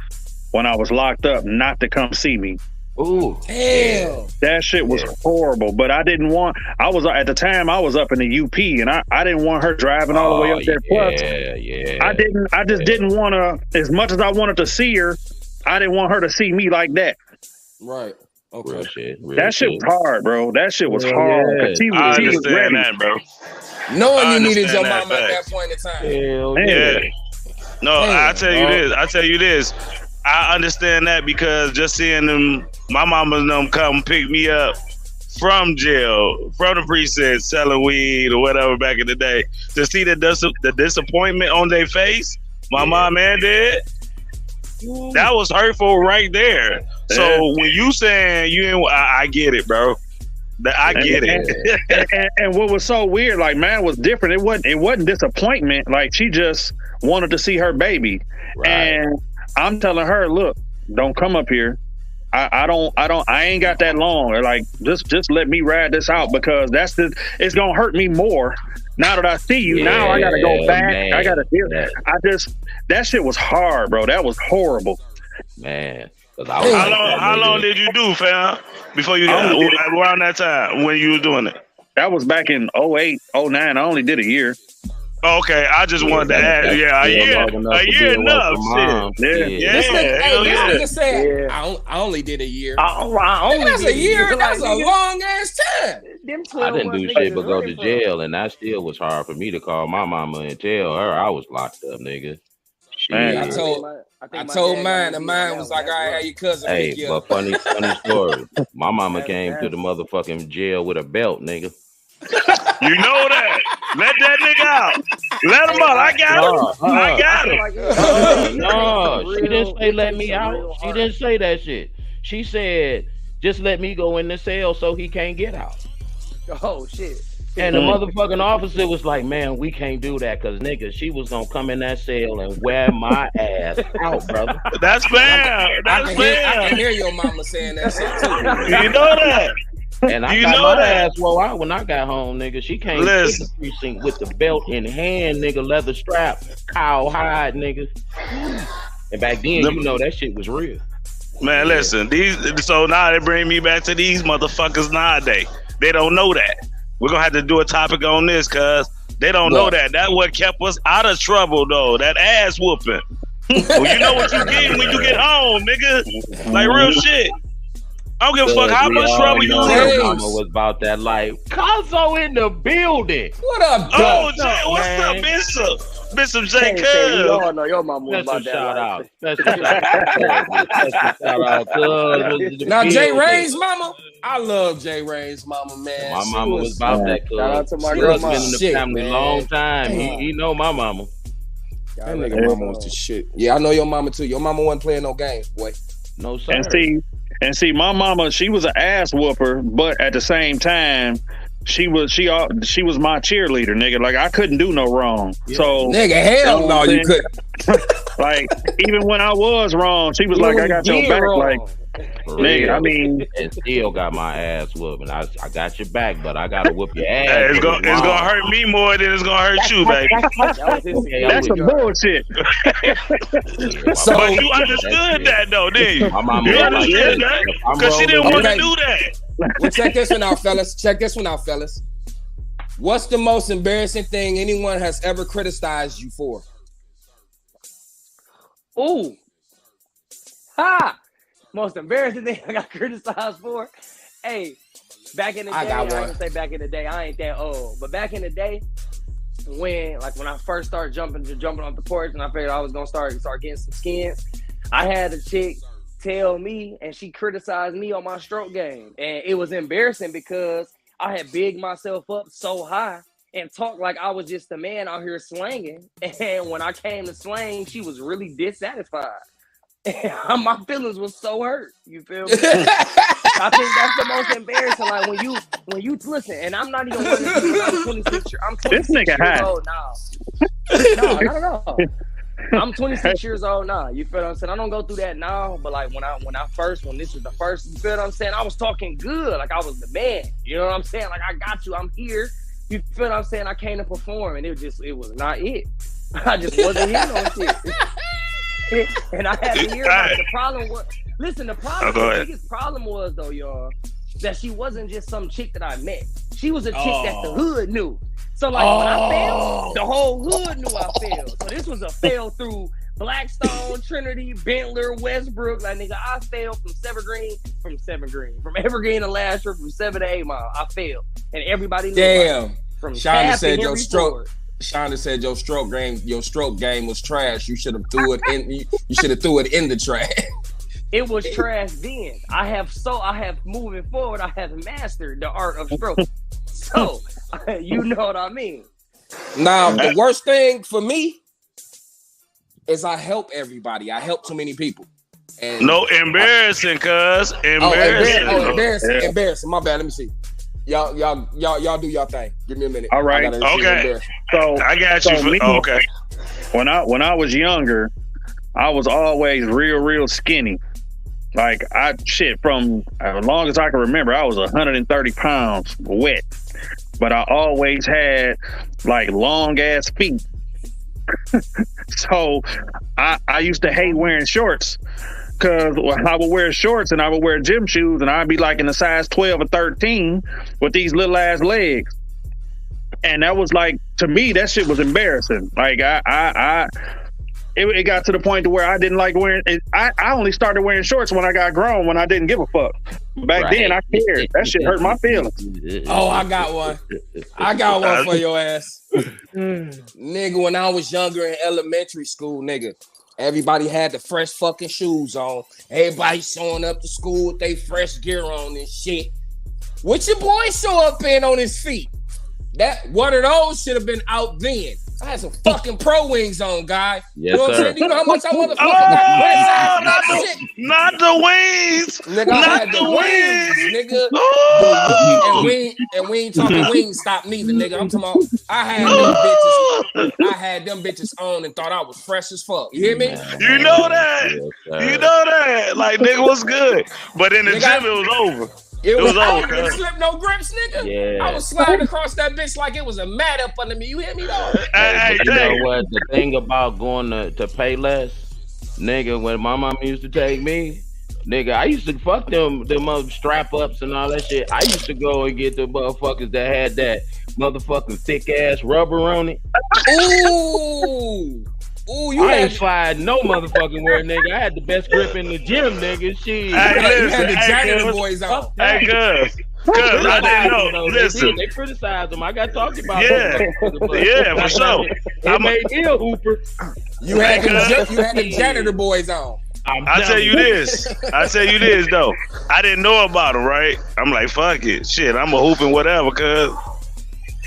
[SPEAKER 12] when I was locked up not to come see me.
[SPEAKER 8] Ooh,
[SPEAKER 4] damn.
[SPEAKER 12] That shit was horrible, but at the time I was up in the UP and I didn't want her driving all the way up there. Plus, I just didn't want to, as much as I wanted to see her, I didn't want her to see me like that.
[SPEAKER 4] Right. Okay.
[SPEAKER 8] Real shit.
[SPEAKER 12] That shit was hard, bro. That shit was hard.
[SPEAKER 10] I understand that, bro.
[SPEAKER 4] Knowing you needed your mama at that point in time.
[SPEAKER 8] Hell
[SPEAKER 10] yeah. No, I tell you this. I understand that because just seeing them, my mama and them come pick me up from jail, from the precinct, selling weed or whatever back in the day, to see the disappointment on their face, my mom and dad, that was hurtful right there. So when you saying you ain't, I get it, bro. I get it.
[SPEAKER 12] And what was so weird, like, man, was different. It wasn't disappointment. Like, she just wanted to see her baby, and I'm telling her, look, don't come up here. I ain't got that long. Or like, just let me ride this out because it's gonna hurt me more. Now that I see you, now I gotta go back. Man. I gotta deal. That shit was hard, bro. That was horrible.
[SPEAKER 8] Man.
[SPEAKER 10] How long did you do, fam? Before you got around that time when you were doing it?
[SPEAKER 12] That was back in 08, 09. I only did a year.
[SPEAKER 10] Okay, I just wanted to add. Yeah, a year enough. Shit. Yeah.
[SPEAKER 4] I'm just saying. I only did a year. That's a year. That's a long ass time.
[SPEAKER 8] I didn't do shit but go to jail, and that still was hard for me to call my mama and tell her I was locked up, nigga.
[SPEAKER 4] I told mine, and mine was like, all right, how your cousin pick you up?
[SPEAKER 8] But funny story. My mama came to the motherfucking jail with a belt, nigga.
[SPEAKER 10] You know that. Let that nigga out. Let him out. I got him.
[SPEAKER 8] No, she didn't say let me out. She didn't say that shit. She said, just let me go in the cell so he can't get out.
[SPEAKER 13] Oh, shit.
[SPEAKER 8] And the motherfucking officer was like, man, we can't do that because, nigga, she was going to come in that cell and wear my ass out, brother.
[SPEAKER 10] That's fair.
[SPEAKER 4] I can hear your mama saying that shit, too.
[SPEAKER 10] You know that.
[SPEAKER 8] And I got my ass wore out when I got home, nigga. She came to the precinct with the belt in hand, nigga, leather strap, cow hide, nigga. And back then, you know, that shit was real.
[SPEAKER 10] Man, listen, so now they bring me back to these motherfuckers nowadays. They don't know that. We're going to have to do a topic on this because they don't know that. That's what kept us out of trouble, though. That ass whooping. Well, you know what you get when you get home, nigga. Like real shit. I don't give a fuck how much trouble you in.
[SPEAKER 8] Mama was about that life. Conzo in the building.
[SPEAKER 4] What up,
[SPEAKER 10] dog? Oh, what's up, Bishop J. Cuz?
[SPEAKER 13] Y'all know your mama was about that life.
[SPEAKER 8] Shout out, Cuz.
[SPEAKER 4] Now, Jay Ray's mama. I love Jay Ray's mama, man.
[SPEAKER 8] My mama was about that, Cuz.
[SPEAKER 13] Shout out to my
[SPEAKER 8] grandma.
[SPEAKER 13] grandma.
[SPEAKER 8] Been in the family a long time. He know my mama.
[SPEAKER 4] That nigga mama was the shit. Yeah, I know your mama too. Your mama wasn't playing no games, boy.
[SPEAKER 8] No, sir.
[SPEAKER 12] And see, my mama, she was an ass whooper, but at the same time, she was my cheerleader, nigga. Like I couldn't do no wrong. Yeah. So
[SPEAKER 4] nigga, hell no, you couldn't.
[SPEAKER 12] Like even when I was wrong, she was like, "I got your back."
[SPEAKER 13] Wrong.
[SPEAKER 12] Like, nigga, I mean,
[SPEAKER 8] and still got my ass whooped. I got your back, but I gotta whoop your ass.
[SPEAKER 10] Hey, it's gonna hurt me more than it's gonna hurt you, baby.
[SPEAKER 12] That's some bullshit.
[SPEAKER 10] So, but you understood that though, didn't you?
[SPEAKER 8] My mama
[SPEAKER 10] you understood that because she didn't want to do that.
[SPEAKER 4] Well, check this one out, fellas. What's the most embarrassing thing anyone has ever criticized you for?
[SPEAKER 13] Ooh. Ha! Most embarrassing thing I got criticized for? Hey, back in the day, I can say back in the day, I ain't that old. But back in the day, when I first started jumping off the porch and I figured I was gonna start getting some skins, I had a chick tell me, and she criticized me on my stroke game. And it was embarrassing because I had bigged myself up so high and talked like I was just a man out here slanging. And when I came to slang, she was really dissatisfied. And my feelings was so hurt. You feel me? I think that's the most embarrassing. Like when you listen, and I'm not even one of these. I'm 26
[SPEAKER 12] this nigga
[SPEAKER 13] years old now. No, not at all. I'm 26 years old now. You feel what I'm saying? I don't go through that now, but like when this was the first, you feel what I'm saying? I was talking good, like I was the man. You know what I'm saying? Like I got you, I'm here. You feel what I'm saying? I came to perform, and it was not it. I just wasn't here on shit. And I had to hear about it. The problem was, the biggest problem was though, y'all, that she wasn't just some chick that I met. She was a chick that the hood knew. So like when I failed, the whole hood knew I failed. So this was a fail through Blackstone, Trinity, Bentler, Westbrook. Like nigga, I failed from Evergreen to Lasher, from 7 to 8 Mile. I failed, and everybody knew.
[SPEAKER 4] Damn.
[SPEAKER 13] From
[SPEAKER 4] Shonda said your stroke. Shonda said your stroke game was trash. You should have threw it in. You should have threw it in the trash.
[SPEAKER 13] It was trash then. I have moving forward. I have mastered the art of stroke. So you know what I mean.
[SPEAKER 4] Now the worst thing for me is I help everybody. I help too many people. And
[SPEAKER 10] no embarrassing, cuz
[SPEAKER 4] embarrassing. My bad. Let me see. Y'all do y'all thing. Give me a minute.
[SPEAKER 12] All right.
[SPEAKER 10] Okay. So I got you. Okay.
[SPEAKER 12] When I was younger, I was always real skinny. Like from as long as I can remember, I was 130 pounds wet. But I always had like long ass feet. So I used to hate wearing shorts. Because I would wear shorts and I would wear gym shoes and I'd be like in a size 12 or 13 with these little ass legs. And that was like, to me, that shit was embarrassing. Like it got to the point to where I didn't like wearing. I only started wearing shorts when I got grown. When I didn't give a fuck. Back then, I cared. That shit hurt my feelings.
[SPEAKER 4] Oh, I got one. I got one for your ass, nigga. When I was younger in elementary school, nigga, everybody had the fresh fucking shoes on. Everybody showing up to school with their fresh gear on and shit. What your boy show up in on his feet? That one of those should have been out then. I had some fucking Pro Wings on, guy.
[SPEAKER 8] Yes,
[SPEAKER 4] you know what I'm
[SPEAKER 8] sir.
[SPEAKER 4] saying? You know how much I motherfucking got shit?
[SPEAKER 10] Not the wings.
[SPEAKER 4] Nigga, I had the wings, nigga. And we ain't talking wings stop neither, nigga. I'm talking about I had them bitches on and thought I was fresh as fuck. You hear me?
[SPEAKER 10] You know that. You know that. Like, nigga was good. But in the gym, it was over.
[SPEAKER 4] It was
[SPEAKER 10] over.
[SPEAKER 4] I didn't slip no grips, nigga.
[SPEAKER 8] Yeah.
[SPEAKER 4] I was sliding across that bitch like it was a mat up under me. You hear me, though?
[SPEAKER 8] Hey, you know what? The thing about going to pay less, nigga, when my mom used to take me, nigga, I used to fuck them strap ups and all that shit. I used to go and get the motherfuckers that had that motherfucking thick ass rubber on it.
[SPEAKER 4] Ooh. Ooh, you
[SPEAKER 8] ain't slide no motherfucking word, nigga. I had the best grip in the gym, nigga. Shit.
[SPEAKER 4] You had the janitor boys on.
[SPEAKER 10] Hey, cuz I didn't know. Listen,
[SPEAKER 8] they criticized them. I got talked about.
[SPEAKER 10] Yeah, for sure.
[SPEAKER 8] I made ill Hooper.
[SPEAKER 4] You had the janitor boys on.
[SPEAKER 10] I tell you this. I tell you this though. I didn't know about them, right? I'm like, fuck it, shit. I'm a hooping whatever, cuz.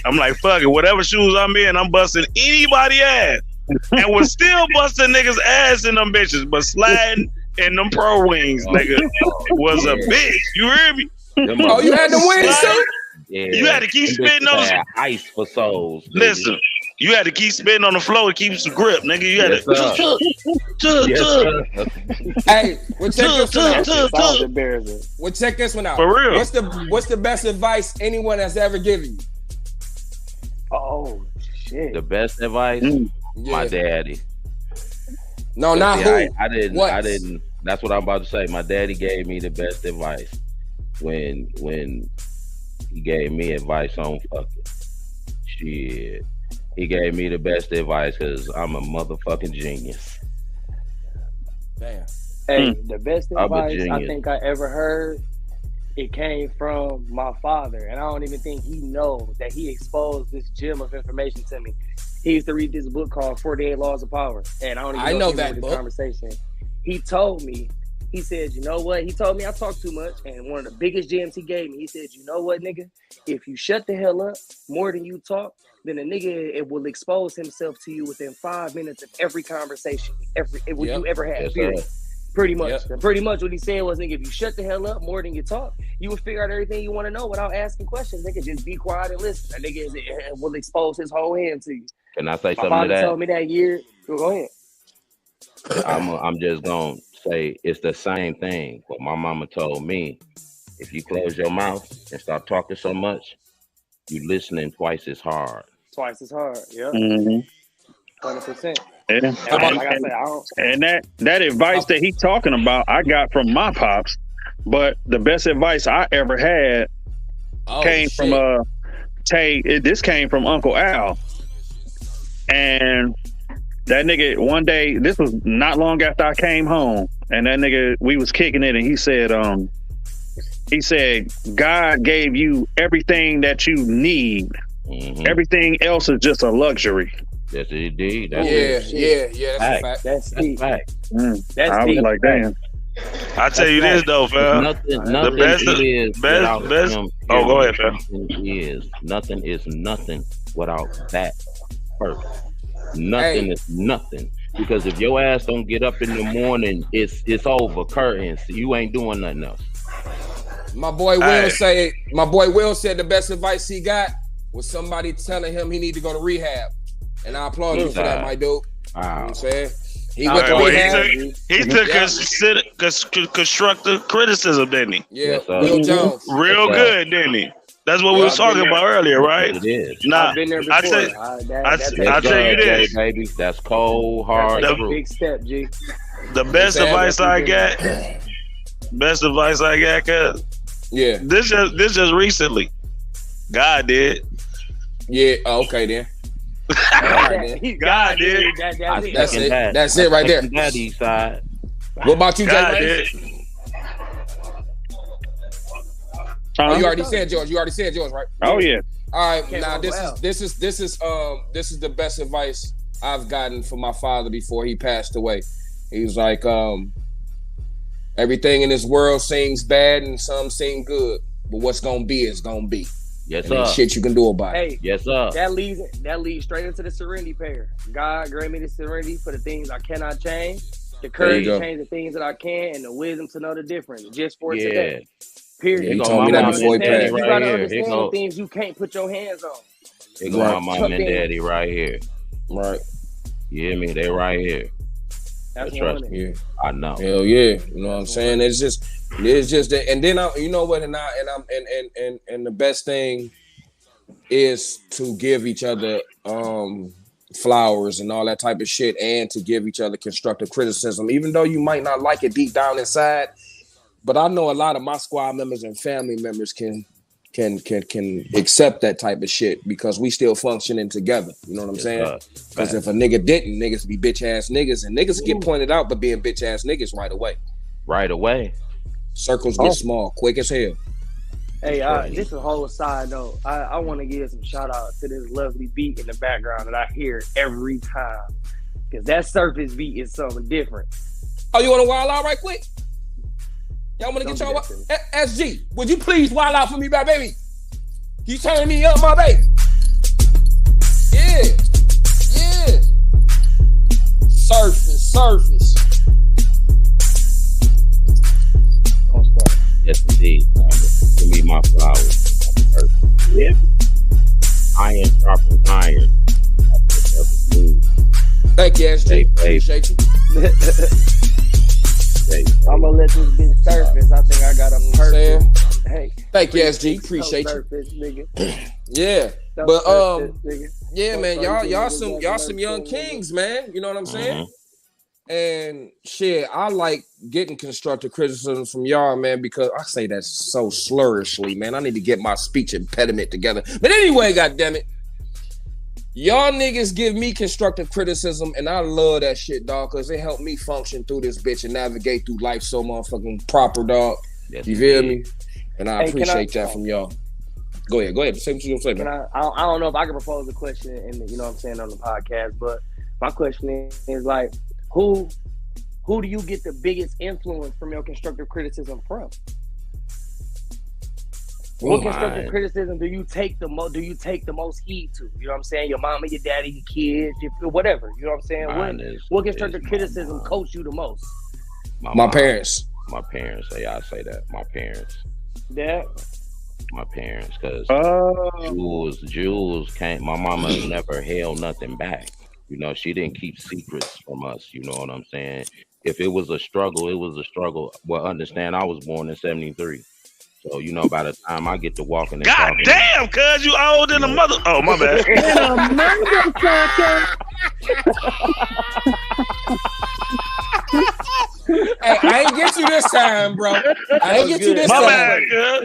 [SPEAKER 10] I'm like, fuck it. Whatever shoes I'm in, I'm busting anybody ass. And was still busting niggas ass in them bitches, but sliding in them Pro Wings, nigga, was a bitch. You hear me?
[SPEAKER 4] Oh, you had the wings too?
[SPEAKER 8] Yeah.
[SPEAKER 10] You had to keep spitting on
[SPEAKER 8] ice for souls. Baby.
[SPEAKER 10] Listen, you had to keep spitting on the floor to keep some grip, nigga. You had
[SPEAKER 4] to. Hey, well, check this one out.
[SPEAKER 13] Sounds embarrassing.
[SPEAKER 4] Well, check this one out.
[SPEAKER 10] For real.
[SPEAKER 4] What's the best advice anyone has ever given you?
[SPEAKER 13] Oh shit.
[SPEAKER 8] The best advice? My daddy.
[SPEAKER 4] No, not who.
[SPEAKER 8] I didn't. That's what I'm about to say. My daddy gave me the best advice when he gave me advice on fucking shit. He gave me the best advice because I'm a motherfucking genius.
[SPEAKER 4] Damn.
[SPEAKER 13] Hey, the best advice I think I ever heard, it came from my father, and I don't even think he knows that he exposed this gem of information to me. He used to read this book called 48 Laws of Power, and I don't even know that book. Conversation. He told me, he said, you know what? He told me I talk too much, and one of the biggest gems he gave me, he said, you know what, nigga? If you shut the hell up more than you talk, then a nigga it will expose himself to you within 5 minutes of every conversation, you ever had. Period. Pretty much. Yep. Pretty much what he said was, nigga, if you shut the hell up more than you talk, you will figure out everything you want to know without asking questions. Nigga, just be quiet and listen. A nigga will expose his whole hand to you.
[SPEAKER 8] Can I say
[SPEAKER 13] My
[SPEAKER 8] something
[SPEAKER 13] father
[SPEAKER 8] to that?
[SPEAKER 13] told me that year. Go ahead.
[SPEAKER 8] I'm just gonna say it's the same thing. But my mama told me, if you close your mouth and start talking so much, you listening twice as hard.
[SPEAKER 13] Twice as hard. Yeah. 100%.
[SPEAKER 12] And that advice that he's talking about, I got from my pops. But the best advice I ever had came from this came from Uncle Al. And that nigga, one day, this was not long after I came home, and that nigga, we was kicking it, and he said, God gave you everything that you need. Mm-hmm. Everything else is just a luxury.
[SPEAKER 8] Yes, indeed.
[SPEAKER 4] That's a fact.
[SPEAKER 13] That's deep.
[SPEAKER 8] Fact.
[SPEAKER 12] I was like, damn.
[SPEAKER 10] I tell you this though, fam. The best. Oh, go ahead, fam.
[SPEAKER 8] Nothing is nothing without that first. Nothing is nothing. Because if your ass don't get up in the morning, it's over. Curtains. You ain't doing nothing else.
[SPEAKER 4] My boy Will said the best advice he got was somebody telling him he need to go to rehab. And I applaud you for that, my dude. You know what I'm saying? He went to rehab.
[SPEAKER 10] He took constructive criticism, didn't he?
[SPEAKER 4] Yeah, Will Jones.
[SPEAKER 10] Real good, didn't he? That's what we was talking about earlier, right?
[SPEAKER 8] It is.
[SPEAKER 10] Nah,
[SPEAKER 13] I've been there before.
[SPEAKER 10] I tell you this,
[SPEAKER 8] baby. That's cold, hard.
[SPEAKER 13] That's a big step, G.
[SPEAKER 10] The best advice I got, cuz this just recently. God did.
[SPEAKER 4] Yeah. Okay then.
[SPEAKER 10] God did.
[SPEAKER 4] That's it right there.
[SPEAKER 8] That east side.
[SPEAKER 4] What about you,
[SPEAKER 10] God
[SPEAKER 4] Jay?
[SPEAKER 10] did.
[SPEAKER 4] Oh, you already said yours. You already said yours, right?
[SPEAKER 12] Oh yeah.
[SPEAKER 4] All right. Now this is the best advice I've gotten from my father before he passed away. He was like, everything in this world seems bad and some seem good, but what's gonna be is gonna be.
[SPEAKER 8] Yes,
[SPEAKER 4] and ain't shit you can do about it.
[SPEAKER 13] Hey,
[SPEAKER 8] yes, sir.
[SPEAKER 13] That leads straight into the serenity prayer. God grant me the serenity for the things I cannot change, the courage to change the things that I can, and the wisdom to know the difference. Just for today. Period.
[SPEAKER 4] He told me that before he passed.
[SPEAKER 13] You gotta understand the things you can't put your hands on.
[SPEAKER 8] Here go my mom and daddy right here.
[SPEAKER 4] Right.
[SPEAKER 8] You hear me? They right here.
[SPEAKER 13] That's
[SPEAKER 8] trust me.
[SPEAKER 4] Yeah.
[SPEAKER 8] I know.
[SPEAKER 4] Hell yeah. You know what I'm saying? It's just that, and then you know what, and the best thing is to give each other flowers and all that type of shit, and to give each other constructive criticism, even though you might not like it deep down inside. But I know a lot of my squad members and family members can accept that type of shit because we still functioning together. You know what I'm saying? Because if a nigga didn't, niggas be bitch ass niggas, and niggas get pointed out for being bitch ass niggas right away.
[SPEAKER 8] Right away.
[SPEAKER 4] Circles get small, quick as hell.
[SPEAKER 13] Hey, just a whole side note. I want to give some shout out to this lovely beat in the background that I hear every time, because that surface beat is something different.
[SPEAKER 4] Oh, you want to wild out right quick? Y'all want to get y'all SG? Would you please wild out for me, my baby? You turning me up, my baby? Yeah. Surface.
[SPEAKER 8] Yes, indeed. Give me my flowers. Yeah. Iron sharpens iron.
[SPEAKER 4] Thank you, SG. Appreciate you.
[SPEAKER 13] I'm gonna let this bitch surface. I think I got a perfect. Hey,
[SPEAKER 4] thank you, SG. Appreciate
[SPEAKER 13] surface,
[SPEAKER 4] you.
[SPEAKER 13] Nigga.
[SPEAKER 4] Yeah, but yeah, man, y'all some young
[SPEAKER 13] surface,
[SPEAKER 4] kings, man. You know what I'm saying? And shit, I like getting constructive criticism from y'all, man, because I say that so slurishly, man. I need to get my speech impediment together. But anyway, goddammit. Y'all niggas give me constructive criticism, and I love that shit, dog, because it helped me function through this bitch and navigate through life so motherfucking proper, dog.
[SPEAKER 8] Yes,
[SPEAKER 4] you feel me? And I appreciate that from y'all. Go ahead. Say what you gonna say, man.
[SPEAKER 13] I don't know if I can propose a question, and you know what I'm saying, on the podcast, but my question is like, who do you get the biggest influence from your constructive criticism from? What constructive criticism do you take the most? Do you take the most heed to? You know what I'm saying? Your mama, your daddy, your kids, whatever. You know what I'm saying? What constructive criticism coach you the most?
[SPEAKER 4] My parents.
[SPEAKER 8] My parents. I say that. My parents.
[SPEAKER 13] Yeah.
[SPEAKER 8] My parents, because Jules can't. My mama never held nothing back. You know, she didn't keep secrets from us. You know what I'm saying? If it was a struggle, it was a struggle. Well, understand, I was born in '73. So, you know, by the time I get to walking and
[SPEAKER 10] God damn, cuz you old than a mother. Oh, my bad.
[SPEAKER 4] Hey, I ain't get you this time, bro. I ain't get you this time.
[SPEAKER 10] My bad, cuz.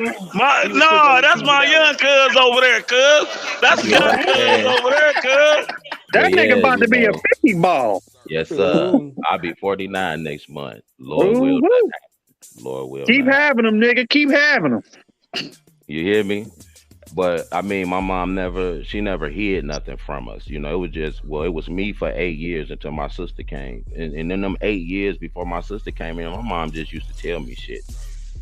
[SPEAKER 10] No, that's my young cuz over there, cuz. That's young cuz over there, cuz.
[SPEAKER 12] That nigga about to be a 50 ball.
[SPEAKER 8] Yes, sir. I'll be 49 next month. Lord will. Lord will.
[SPEAKER 12] Keep having them, nigga. Keep having them.
[SPEAKER 8] You hear me? But I mean, my mom never hid nothing from us. You know, it was me for 8 years until my sister came. And in them 8 years before my sister came in, my mom just used to tell me shit.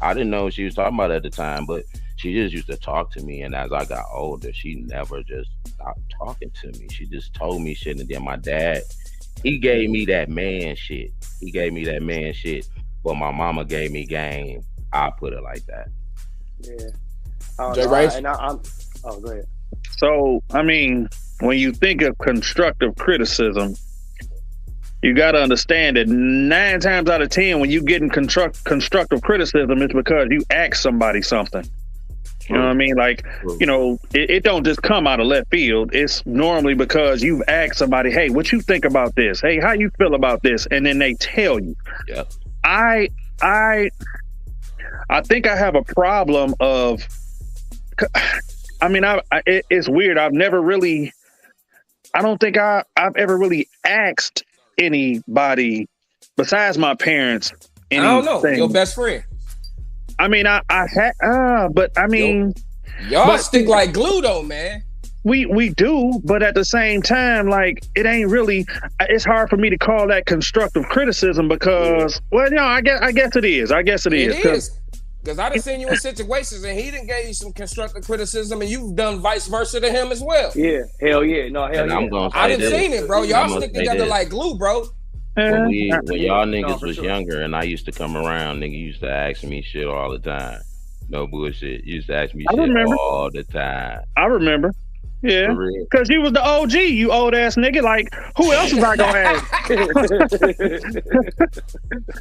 [SPEAKER 8] I didn't know what she was talking about at the time, but she just used to talk to me. And as I got older, she never just stopped talking to me. She just told me shit. And then my dad, he gave me that man shit. But my mama gave me game. I put it like that.
[SPEAKER 13] Yeah.
[SPEAKER 4] Go
[SPEAKER 13] ahead.
[SPEAKER 12] So, I mean, when you think of constructive criticism, you got to understand that 9 times out of 10, when you getting constructive criticism, it's because you ask somebody something. You know what I mean? Like, you know, it don't just come out of left field. It's normally because you've asked somebody, hey, what you think about this? Hey, how you feel about this? And then they tell you.
[SPEAKER 8] Yep.
[SPEAKER 12] I think I have a problem of, I mean, it's weird. I've never really I don't think I've ever really asked anybody besides my parents.
[SPEAKER 4] I don't know.
[SPEAKER 12] anything.
[SPEAKER 4] Your best friend.
[SPEAKER 12] I mean, I had, but I mean,
[SPEAKER 4] y'all stick like glue though, man.
[SPEAKER 12] We do, but at the same time, like it ain't really. It's hard for me to call that constructive criticism because, well, no, I guess it is. I guess it is.
[SPEAKER 4] It is. Because I done seen you in situations and he done gave you some constructive criticism and you've done vice versa to him as well.
[SPEAKER 13] Yeah, hell yeah. No, hell
[SPEAKER 8] And
[SPEAKER 13] yeah.
[SPEAKER 4] I done seen it, bro. Y'all stick together
[SPEAKER 8] this.
[SPEAKER 4] like glue, bro.
[SPEAKER 8] When y'all niggas
[SPEAKER 13] for
[SPEAKER 8] was
[SPEAKER 13] sure.
[SPEAKER 8] younger and I used to come around, nigga used to ask me shit all the time. No bullshit. You used to ask me
[SPEAKER 12] I
[SPEAKER 8] shit
[SPEAKER 12] remember.
[SPEAKER 8] all the time.
[SPEAKER 12] I remember. Yeah,
[SPEAKER 8] For real.
[SPEAKER 12] because you was the OG, you old ass nigga. Like, who else was I gonna ask? You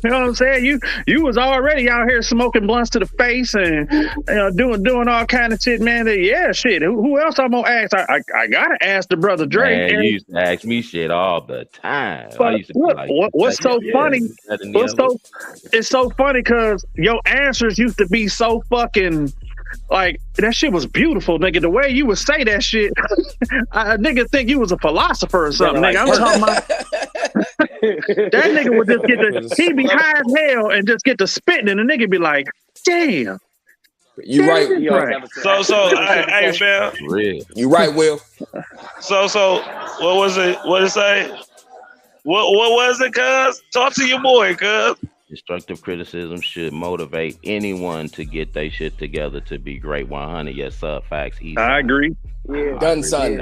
[SPEAKER 12] know what I'm saying? You was already out here smoking blunts to the face and doing all kind of shit, man. Yeah, shit. Who else I'm gonna ask? I gotta ask the brother Drake.
[SPEAKER 8] Man,
[SPEAKER 12] and-
[SPEAKER 8] you used to ask me shit all the time. I
[SPEAKER 12] But
[SPEAKER 8] used to be
[SPEAKER 12] look,
[SPEAKER 8] like,
[SPEAKER 12] what's so
[SPEAKER 8] yeah,
[SPEAKER 12] funny?
[SPEAKER 8] that and the other.
[SPEAKER 12] It's so funny because your answers used to be so fucking like that shit was beautiful, nigga. The way you would say that shit, a nigga think you was a philosopher or something, nigga. I'm talking about that nigga would just get he'd be high as hell and just get to spitting, and the nigga be like, damn.
[SPEAKER 4] You right.
[SPEAKER 10] So, hey, fam.
[SPEAKER 8] Real.
[SPEAKER 4] You right, Will.
[SPEAKER 10] So, what was it? What did it say? What was it, cuz? Talk to your boy, cuz.
[SPEAKER 8] Constructive criticism should motivate anyone to get their shit together to be great. 100. Yes, sir. Facts. Easy.
[SPEAKER 12] I agree.
[SPEAKER 13] Yeah.
[SPEAKER 4] Done, son.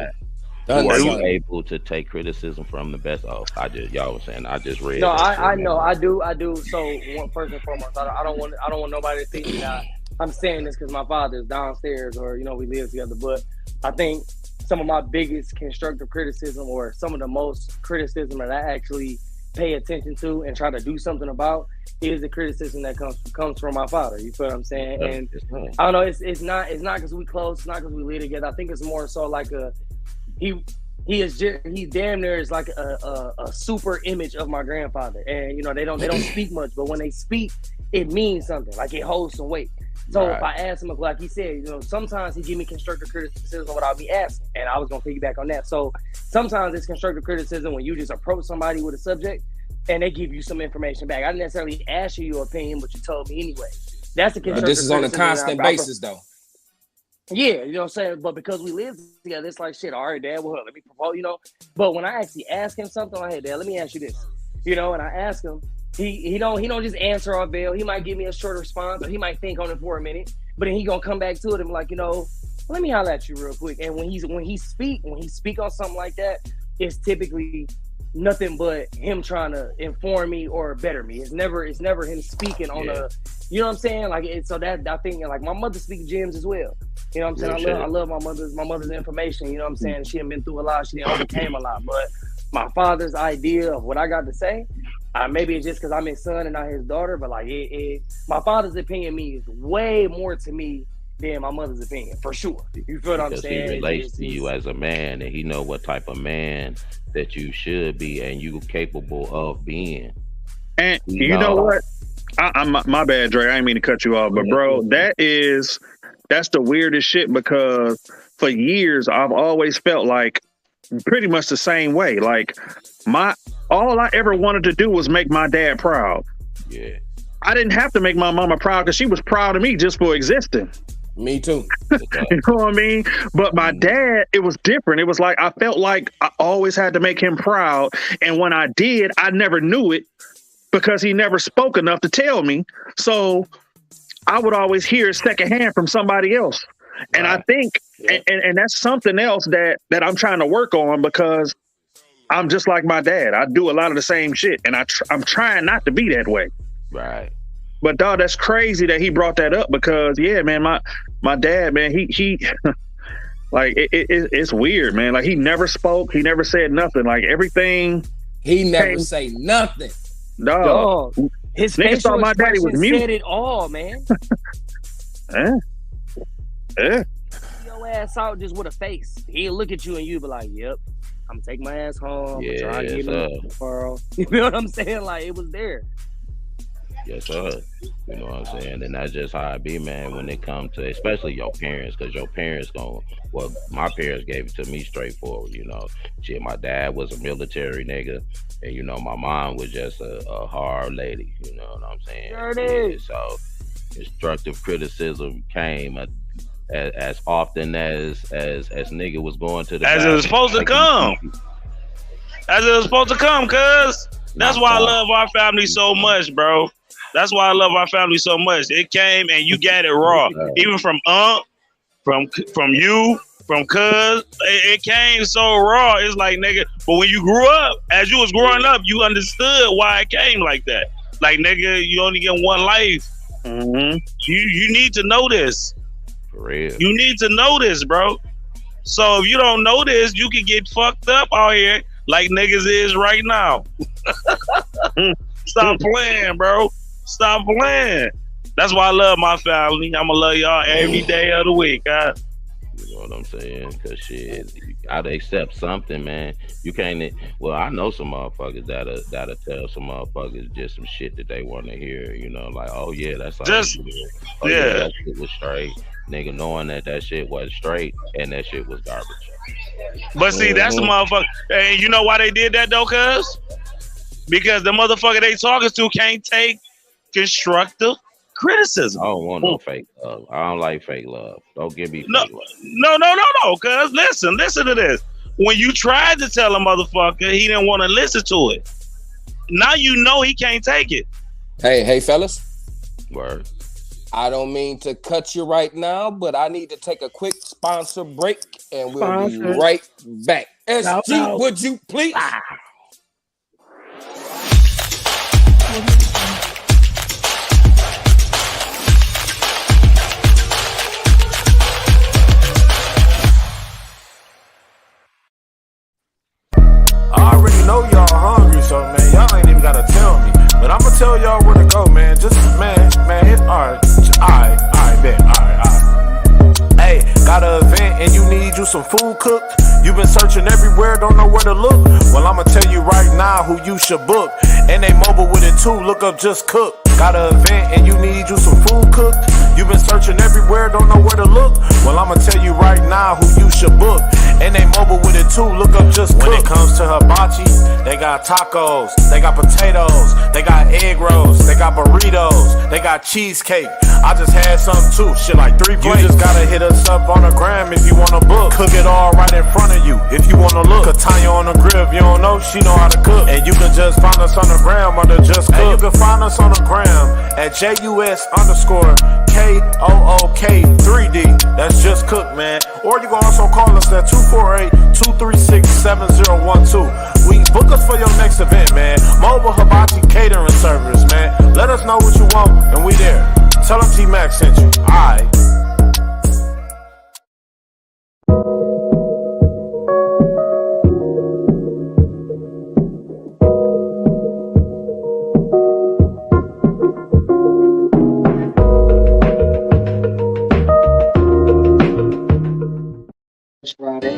[SPEAKER 8] Who are you able to take criticism from the best? Oh, y'all was saying. I just read.
[SPEAKER 13] No, I know, I do. So first and foremost, I don't want nobody to think that I'm saying this because my father's downstairs or we live together. But I think some of my biggest constructive criticism or some of the most criticism that I actually pay attention to and try to do something about is the criticism that comes from my father. You feel what I'm saying? And I don't know. It's not because we close. It's not because we live together. I think it's more so like he damn near is like a super image of my grandfather. And they don't speak much, but when they speak, it means something. Like it holds some weight. So if I ask him, like he said, sometimes he give me constructive criticism without me asking, and I was gonna piggyback on that. So sometimes it's constructive criticism when you just approach somebody with a subject and they give you some information back. I didn't necessarily ask you your opinion, but you told me anyway. That's the constructive
[SPEAKER 4] This is on a
[SPEAKER 13] criticism
[SPEAKER 4] constant basis, though.
[SPEAKER 13] Yeah, you know what I'm saying? But because we live together, it's like, shit, all right, Dad, well, let me propose, But when I actually ask him something, like, hey, Dad, let me ask you this, and I ask him, he don't just answer on bail. He might give me a short response, or he might think on it for a minute, but then he gonna come back to it and be like, let me holler at you real quick. And when he speak on something like that, it's typically nothing but him trying to inform me or better me. It's never him speaking on a, you know what I'm saying? Like so that I think like my mother speaks gems as well. You know what I'm saying? I love my mother's information. You know what I'm saying? She had been through a lot. She overcame a lot. But my father's idea of what I got to say, maybe it's just because I'm his son and not his daughter. But like my father's opinion means way more to me than my mother's opinion, for sure. You feel what I'm saying?
[SPEAKER 8] He relates to you as a man, and he know what type of man that you should be and you capable of being.
[SPEAKER 12] And you know what? I'm my bad, Dre. I didn't mean to cut you off, but bro, that's the weirdest shit because for years I've always felt like pretty much the same way. Like all I ever wanted to do was make my dad proud.
[SPEAKER 8] Yeah.
[SPEAKER 12] I didn't have to make my mama proud because she was proud of me just for existing.
[SPEAKER 4] Me too.
[SPEAKER 12] You know what I mean? But my dad, it was different. It was like I felt like I always had to make him proud. And when I did, I never knew it because he never spoke enough to tell me. So I would always hear it secondhand from somebody else. And I think, and that's something else that I'm trying to work on because I'm just like my dad. I do a lot of the same shit, and I'm trying not to be that way.
[SPEAKER 8] Right.
[SPEAKER 12] But dog, that's crazy that he brought that up because yeah, man, my dad, man, he like it's weird, man. Like he never spoke, he never said nothing. Like everything,
[SPEAKER 4] he never say nothing.
[SPEAKER 12] Dog.
[SPEAKER 13] His
[SPEAKER 12] niggas thought my daddy was mute.
[SPEAKER 13] Said it all, man.
[SPEAKER 12] Yeah.
[SPEAKER 13] Your ass out just with a face. He'll look at you and you be like, "Yep, I'm gonna take my ass home. I'm trying to give him tomorrow." You know what I'm saying? Like it was there.
[SPEAKER 8] Yes, sir. You know what I'm saying? And that's just how it be, man, when it comes to especially your parents, because your parents well, my parents gave it to me straightforward, you know. Shit, my dad was a military nigga, and you know, my mom was just a hard lady, you know what I'm saying? Yeah, so constructive criticism came as often as nigga was going to the
[SPEAKER 10] as it was supposed to come. As it was supposed to come, cuz. That's why I love our family so much, bro. That's why I love our family so much. It came and you got it raw. Even from from you, from cuz, it came so raw. It's like, nigga, but when you grew up, as you was growing up, you understood why it came like that. Like, nigga, you only get one life.
[SPEAKER 12] Mm-hmm.
[SPEAKER 10] You need to know this.
[SPEAKER 8] For real.
[SPEAKER 10] You need to know this, bro. So if you don't know this, you can get fucked up out here like niggas is right now. Stop playing, bro. Stop playing. That's why I love my family. I'ma love y'all every day of the week. Huh?
[SPEAKER 8] You know what I'm saying? Cause shit, you gotta accept something, man. You can't. Well, I know some motherfuckers that'll tell some motherfuckers just some shit that they want to hear. You know, like, oh yeah, that's all.
[SPEAKER 10] Just
[SPEAKER 8] oh yeah, that shit was straight. Nigga, knowing that shit was straight and that shit was garbage.
[SPEAKER 10] But see, that's the motherfucker. And you know why they did that though, cuz? Because the motherfucker they talking to can't take constructive criticism.
[SPEAKER 8] I don't want no fake love. I don't like fake love. Don't give me fake love.
[SPEAKER 10] No, cuz listen to this. When you tried to tell a motherfucker, he didn't want to listen to it. Now you know he can't take it.
[SPEAKER 4] Hey, fellas.
[SPEAKER 8] Word.
[SPEAKER 4] I don't mean to cut you right now, but I need to take a quick sponsor break, and we'll be right back. SG, would you please?
[SPEAKER 14] I already know y'all hungry, so man, y'all ain't even gotta tell me. But I'ma tell y'all where to go, man. Just man, hit alright, bet, alright. Hey, got an event and you need you some food cooked. You've been searching everywhere, don't know where to look. Well, I'ma tell you right now who you should book. And they mobile with it too, look up Just Cook. Got an event and you need you some food cooked. You've been searching everywhere, don't know where to look. Well, I'ma tell you right now who you should book. And they mobile with it too, look up Just Cook. When it comes to hibachi, they got tacos, they got potatoes, they got egg rolls, they got burritos, they got cheesecake. I just had some too, shit like 3 plates. You just gotta hit us up on the gram if you wanna book. Cook it all right in front of you if you wanna look. Katanya on the grill, if you don't know, she know how to cook. And you can just find us on the gram under Just Cook. And you can find us on the gram at JUS_KOOK3D. That's Just Cook, man. Or you can also call us at 248-236-7012. Book us for your next event, man. Mobile hibachi catering service, man. Let us know what you want, and we there. Tell them T-Mac sent you. Alright.
[SPEAKER 13] Friday.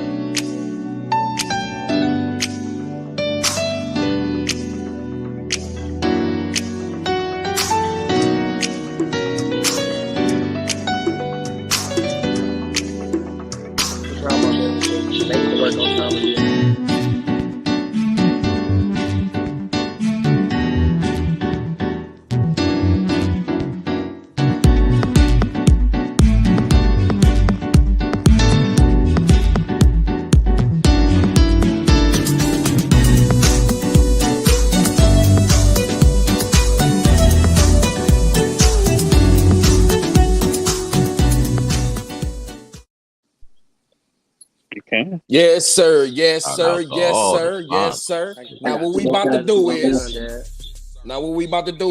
[SPEAKER 4] Yes, sir. Yes, sir. Yes, sir. Yes, sir. Now what we about to do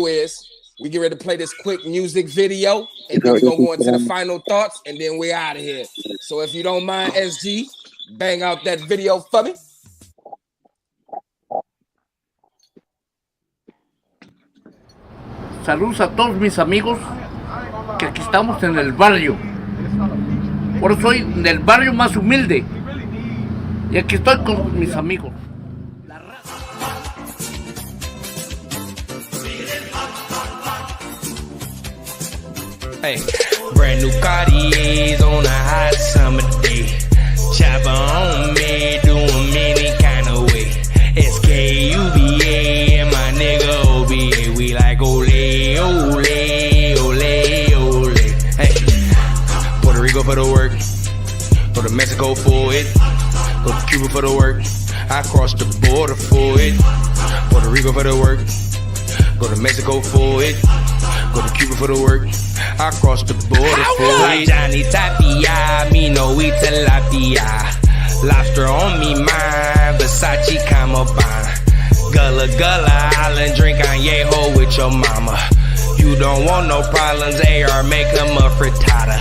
[SPEAKER 4] is we get ready to play this quick music video, and then we're gonna go into the final thoughts, and then we're out of here. So if you don't mind, SG, bang out that video for me.
[SPEAKER 15] Saludos a todos mis amigos, que aquí estamos en el barrio. Por eso soy del barrio más humilde. Y aquí estoy con mis amigos.
[SPEAKER 16] Hey, brand new Cartiers on a hot summer day. Chopper on me, doing any kind of way. SKUBA and my nigga OBA. We like ole, ole, ole, ole. Hey, Puerto Rico for the work. Go to Mexico for it. Go to Cuba for the work. I crossed the border for it. Puerto Rico for the work. Go to Mexico for it. Go to Cuba for the work. I crossed the border for it. Johnny Tapia, me no eat tilapia. Lobster on me, mine. Versace Camabine. Gullah Gullah Island, drink on Yeho with your mama. You don't want no problems, AR, make him a frittata.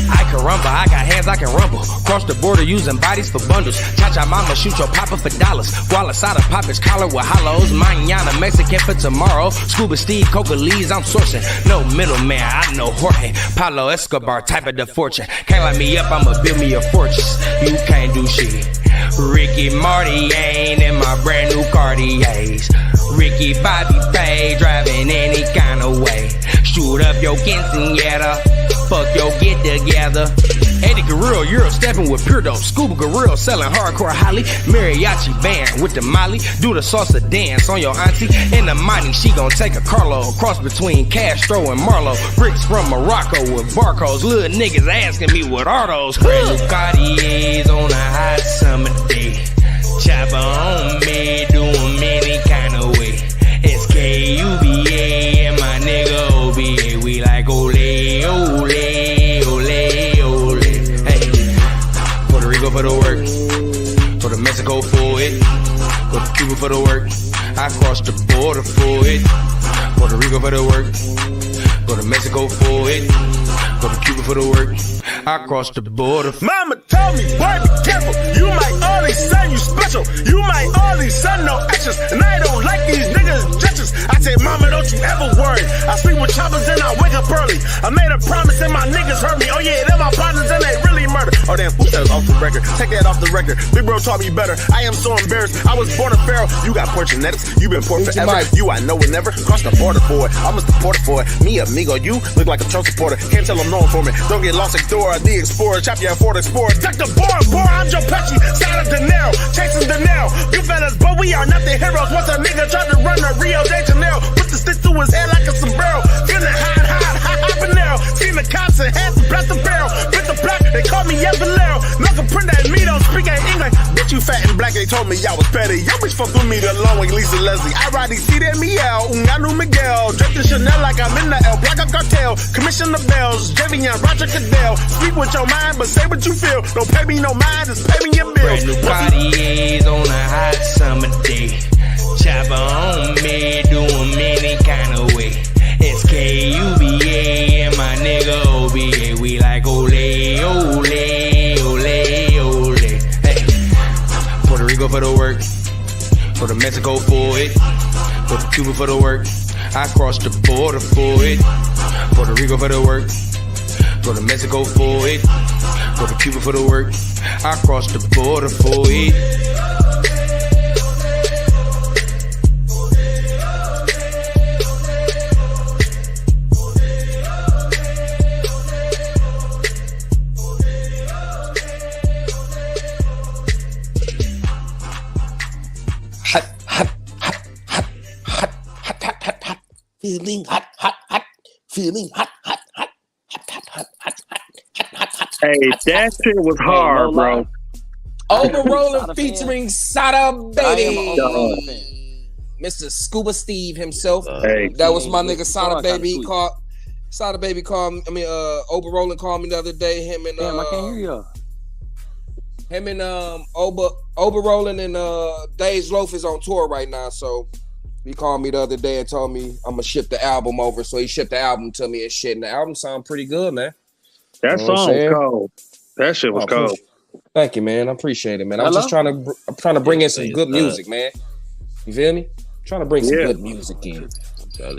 [SPEAKER 16] I can rumble, I got hands, I can rumble. Cross the border using bodies for bundles. Cha-cha mama, shoot your papa for dollars. Wallace out of Papa's collar with hollows. Mañana, Mexican for tomorrow. Scuba Steve, Coca Lee's, I'm sourcing. No middleman, I know Jorge. Pablo Escobar, type of the fortune. Can't light me up, I'ma build me a fortress. You can't do shit. Ricky Marty ain't in my brand new Cartiers. Ricky Bobby Pay, driving any kind of way. Shoot up your quinceañera. Fuck yo, get together. Eddie Guerrero, Euro stepping with pure dope. Scuba Guerrero selling hardcore holly. Mariachi band with the molly. Do the salsa dance on your auntie. In the mining, she gon' take a Carlo. Cross between Castro and Marlo. Bricks from Morocco with barcodes. Little niggas asking me what are those. Brand new Cartiers on a hot summer day. Chopper on me, doing any kind of way. SKUBA and my nigga OBA. We like ole, ole, ole, ole. Hey, Puerto Rico for the work. Go to Mexico for it. Go to Cuba for the work. I crossed the border for it. Puerto Rico for the work. Go to Mexico for it. Go to Cuba for the work. I crossed the border.
[SPEAKER 14] Mama told me, boy, be careful. You might only son, you special. You might only son, no extras. And I don't like these niggas judges. I said, mama, don't you ever worry. I sleep with choppers and I wake up early. I made a promise and my niggas heard me. Oh yeah, they're my partners and they really murder. Oh damn, who said it off the record? Take that off the record. Big bro taught me better. I am so embarrassed. I was born a pharaoh. You got poor genetics. You been poor forever. You I know would never cross the border for it. I was the porter for it. Me amigo, you look like a Trump supporter. Can't tell I'm known for me. Don't get lost like Dora the Explorer. Chop you at Ford Explorer. Duck the board, I'm Joe Pesci. Side of De Niro. Chasing De Niro. You fellas, but we are not the heroes. Once a nigga tried to run a Rio de Janeiro. Put the stick to his head like a sombrero. Feeling hot, habanero. Seen the cops and had to blast the barrel. Bit the block, they call me Evalero. No can print that me, don't speak in English. Bitch, you fat and black, they told me I was petty. Your bitch fuck with me the long way, Lisa Leslie. I ride these C de Miel, Unganu Miguel. Dressed in Chanel like I'm in the El Black Cartel. Commission the bells, Javian, Roger Cadell. Speak with your mind, but say what you feel. Don't pay me no mind, just pay me your bills.
[SPEAKER 16] Brand new Cartiers on a hot summer day. Chopper on me, doing any kind of way. SKUBA and my nigga OBA. We like ole, ole, ole, ole. Hey, Puerto Rico for the work. Go to Mexico for it. Go to Cuba for the work. I crossed the border for it. Puerto Rico for the work. Go to Mexico for it. Go to Cuba for the work. I crossed the border for it.
[SPEAKER 4] Feeling hot, hot, hot. Feeling hot, hot, hot.
[SPEAKER 12] Hey, that shit was hard, bro.
[SPEAKER 4] Overrolling featuring Sada Baby. Mr. Scuba Steve himself. That was my nigga Sada Baby. He called Sada Baby called me. I mean, Overrolling called me the other day. Him and
[SPEAKER 13] Damn, I can't hear you.
[SPEAKER 4] Him and Overrolling and Dave's Loaf is on tour right now, so he called me the other day and told me I'm gonna ship the album over. So he shipped the album to me and shit. And the album sound pretty good, man.
[SPEAKER 12] That song was cold. That shit was cold.
[SPEAKER 4] Thank you, man. I appreciate it, man. I'm just trying to bring in some good music, man. You feel me? Trying to bring some good music in.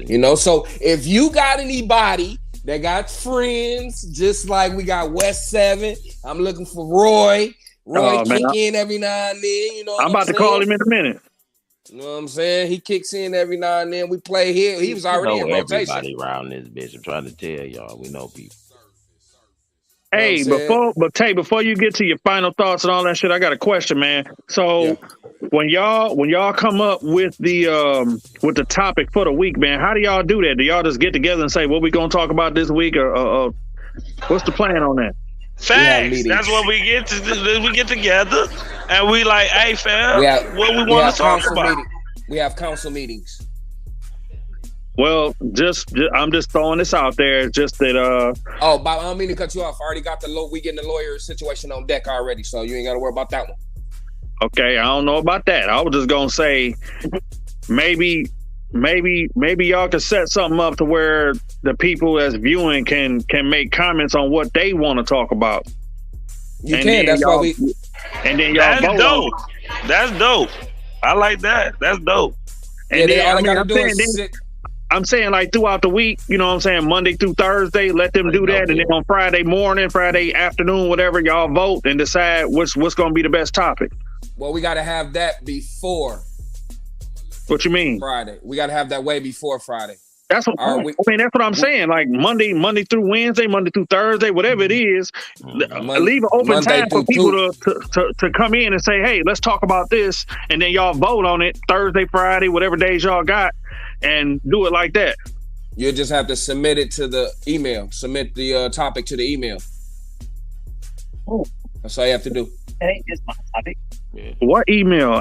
[SPEAKER 4] You know, so if you got anybody that got friends, just like we got West 7, I'm looking for Roy. Roy kick in every now and then. You know,
[SPEAKER 12] I'm about to call him in a minute.
[SPEAKER 4] You know what I'm saying? He kicks in every now and then. We play here. He was already in rotation.
[SPEAKER 8] Everybody around this bitch. I'm trying to tell y'all, we know people.
[SPEAKER 12] Hey, before you get to your final thoughts and all that shit, I got a question, man. So when y'all come up with the topic for the week, man, how do y'all do that? Do y'all just get together and say what we gonna talk about this week, or what's the plan on that?
[SPEAKER 10] Facts. That's what we get to do. We get together and we like, hey fam, what we want to talk about.
[SPEAKER 4] We have council meetings.
[SPEAKER 12] Well, I'm just throwing this out there. Just that.
[SPEAKER 4] Oh, but I don't mean to cut you off. I already got we getting the lawyer situation on deck already, so you ain't got to worry about that one.
[SPEAKER 12] Okay, I don't know about that. I was just gonna say, maybe y'all can set something up to where the people that's viewing can make comments on what they want to talk about.
[SPEAKER 4] You can. That's why we.
[SPEAKER 12] And then y'all vote on
[SPEAKER 10] it. That's dope. I like that. That's dope.
[SPEAKER 12] And I'm saying like throughout the week, you know what I'm saying, Monday through Thursday, let them do that. And then on Friday morning, Friday afternoon, whatever, y'all vote and decide what's going to be the best topic.
[SPEAKER 4] Well, we got to have that before.
[SPEAKER 12] What you mean?
[SPEAKER 4] Friday. We got to have that way before Friday.
[SPEAKER 12] That's what that's what I'm saying. Like Monday through Wednesday, Monday through Thursday, whatever it is, leave an open time for people to come in and say, hey, let's talk about this. And then y'all vote on it Thursday, Friday, whatever days y'all got, and do it like that.
[SPEAKER 4] You just have to submit it to the email. Submit the topic to the email.
[SPEAKER 12] Oh.
[SPEAKER 4] That's all you have to do.
[SPEAKER 17] Hey, it's my topic.
[SPEAKER 12] Yeah. What email?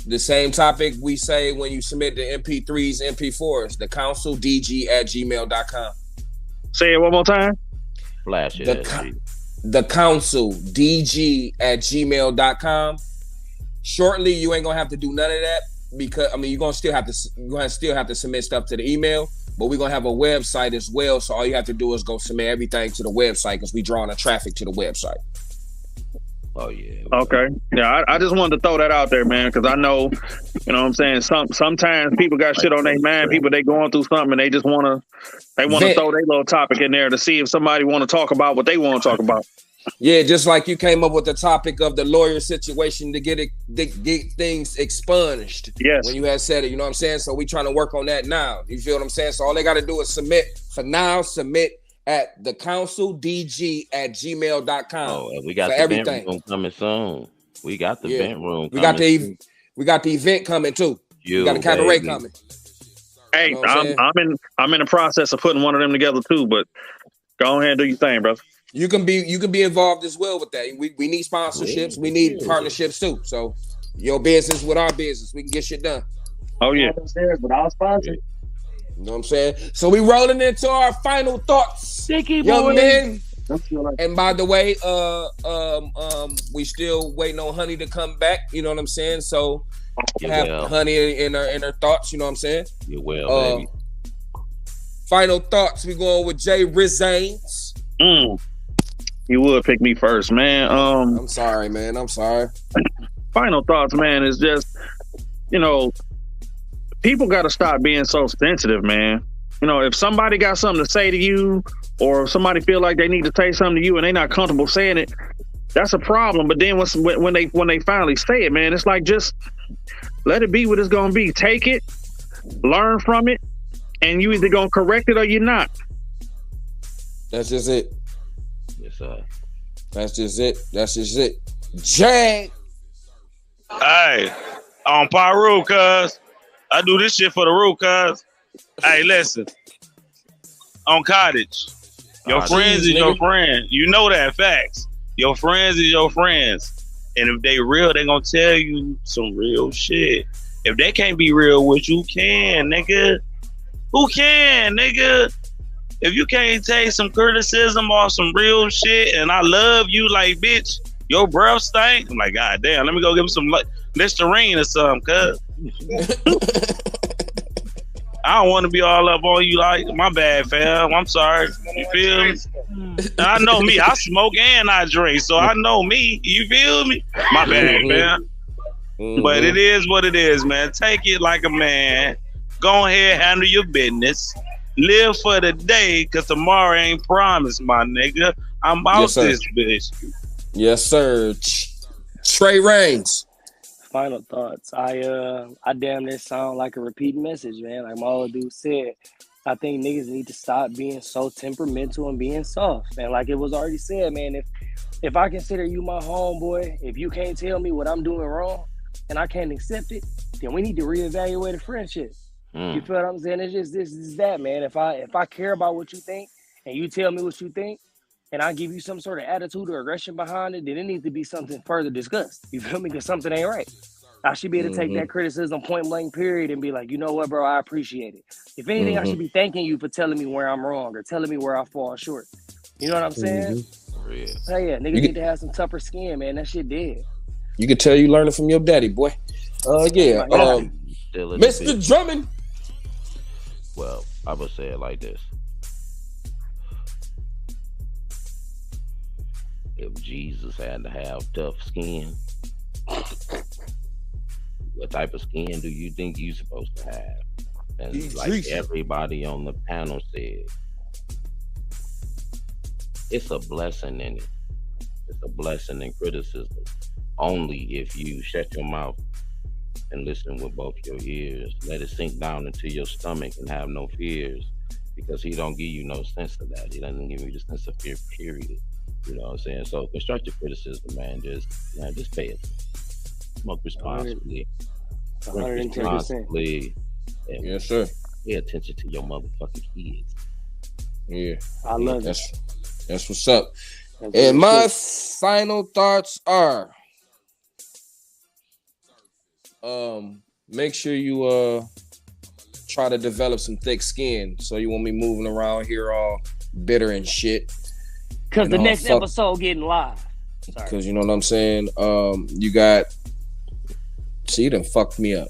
[SPEAKER 4] The same topic we say when you submit the MP3s, MP4s, the councildg@gmail.com.
[SPEAKER 12] Say it one more time.
[SPEAKER 8] Flash it.
[SPEAKER 4] The councildg@gmail.com. Shortly, you ain't gonna have to do none of that because you're gonna still have to submit stuff to the email, but we're gonna have a website as well. So all you have to do is go submit everything to the website because we drawing the traffic to the website.
[SPEAKER 8] Oh yeah.
[SPEAKER 12] Okay. Yeah, I just wanted to throw that out there, man, because I know, you know what I'm saying, sometimes people got shit on their mind, people they going through something and they just want to throw their little topic in there to see if somebody want to talk about what they want to talk about.
[SPEAKER 4] Yeah, just like you came up with the topic of the lawyer situation to get things expunged.
[SPEAKER 12] Yes.
[SPEAKER 4] When you had said it, you know what I'm saying? So we trying to work on that now. You feel what I'm saying? So all they got to do is submit at thecouncildg@gmail.com.
[SPEAKER 8] Oh, we got the
[SPEAKER 4] everything.
[SPEAKER 8] Event room coming soon. We got the event room.
[SPEAKER 4] We got the event coming too. We got the cabaret coming.
[SPEAKER 12] Hey,
[SPEAKER 4] you know
[SPEAKER 12] I'm in the process of putting one of them together too. But go ahead and do your thing, brother.
[SPEAKER 4] You can be involved as well with that. We need sponsorships. We need partnerships too. So your business with our business, we can get shit done.
[SPEAKER 12] Oh yeah.
[SPEAKER 17] Without sponsor.
[SPEAKER 4] You know what I'm saying? So we rolling into our final thoughts, young men. And by the way, we still waiting on Honey to come back. You know what I'm saying? So have Honey in her thoughts. You know what I'm saying?
[SPEAKER 8] You will, baby.
[SPEAKER 4] Final thoughts. We going with Jay Rizanes.
[SPEAKER 12] You would pick me first, man.
[SPEAKER 4] I'm sorry, man. I'm sorry.
[SPEAKER 12] Final thoughts, man, is just, you know, people got to stop being so sensitive, man. You know, if somebody got something to say to you, or if somebody feel like they need to say something to you and they not comfortable saying it, that's a problem. But then when they finally say it, man, it's like, just let it be what it's gonna be. Take it, learn from it, and you either gonna correct it or you're not.
[SPEAKER 4] That's just it.
[SPEAKER 8] Yes, sir.
[SPEAKER 4] That's just it. Jay.
[SPEAKER 10] Hey, on Paru, cuz. I do this shit for the rule, cuz. Hey, listen. On Cottage, your friends is your friend. You know that, facts. Your friends is your friends. And if they real, they gonna tell you some real shit. If they can't be real with you, can, nigga. Who can, nigga? If you can't take some criticism or some real shit, and I love you, like, bitch, your breath stink. I'm like, God damn, let me go give him some Listerine or something, cuz. I don't want to be all up on you, like, my bad, fam. I'm sorry. You feel me? I know me. I smoke and I drink, so I know me. You feel me? My bad, fam. But it is what it is, man. Take it like a man. Go ahead, handle your business. Live for the day, because tomorrow ain't promised, my nigga. I'm out this bitch.
[SPEAKER 4] Yes, sir. Trey Reigns.
[SPEAKER 13] Final thoughts. I damn near sound like a repeat message, man. Like my old dude said, I think niggas need to stop being so temperamental and being soft. And like it was already said, man, if I consider you my homeboy, if you can't tell me what I'm doing wrong and I can't accept it, then we need to reevaluate a friendship. You feel what I'm saying? It's just this is that, man. If I care about what you think and you tell me what you think and I give you some sort of attitude or aggression behind it, then it needs to be something further discussed. You feel me? Because something ain't right. I should be able to take that criticism point blank period and be like, you know what, bro, I appreciate it. If anything, I should be thanking you for telling me where I'm wrong or telling me where I fall short. You know what I'm saying? Hey, yeah, niggas need to have some tougher skin, man. That shit dead.
[SPEAKER 4] You can tell you learning from your daddy, boy. Yeah. Mr. Drummond.
[SPEAKER 8] Well, I would say it like this. If Jesus had to have tough skin, what type of skin do you think you're supposed to have? And like everybody on the panel said, it's a blessing in it. It's a blessing in criticism. Only if you shut your mouth and listen with both your ears. Let it sink down into your stomach and have no fears, because he don't give you no sense of that. He doesn't give you the sense of fear, period. You know what I'm saying? So constructive criticism, man, just pay it. Smoke responsibly.
[SPEAKER 13] 110%.
[SPEAKER 8] Responsibly. And
[SPEAKER 4] yes, sir.
[SPEAKER 8] Pay attention to your motherfucking kids.
[SPEAKER 4] Yeah.
[SPEAKER 13] I love it.
[SPEAKER 4] That's what's up. And my final thoughts are make sure you try to develop some thick skin, so you won't be moving around here all bitter and shit.
[SPEAKER 13] Because the next episode getting live.
[SPEAKER 4] Because you know what I'm saying? You got... See, you done fucked me up.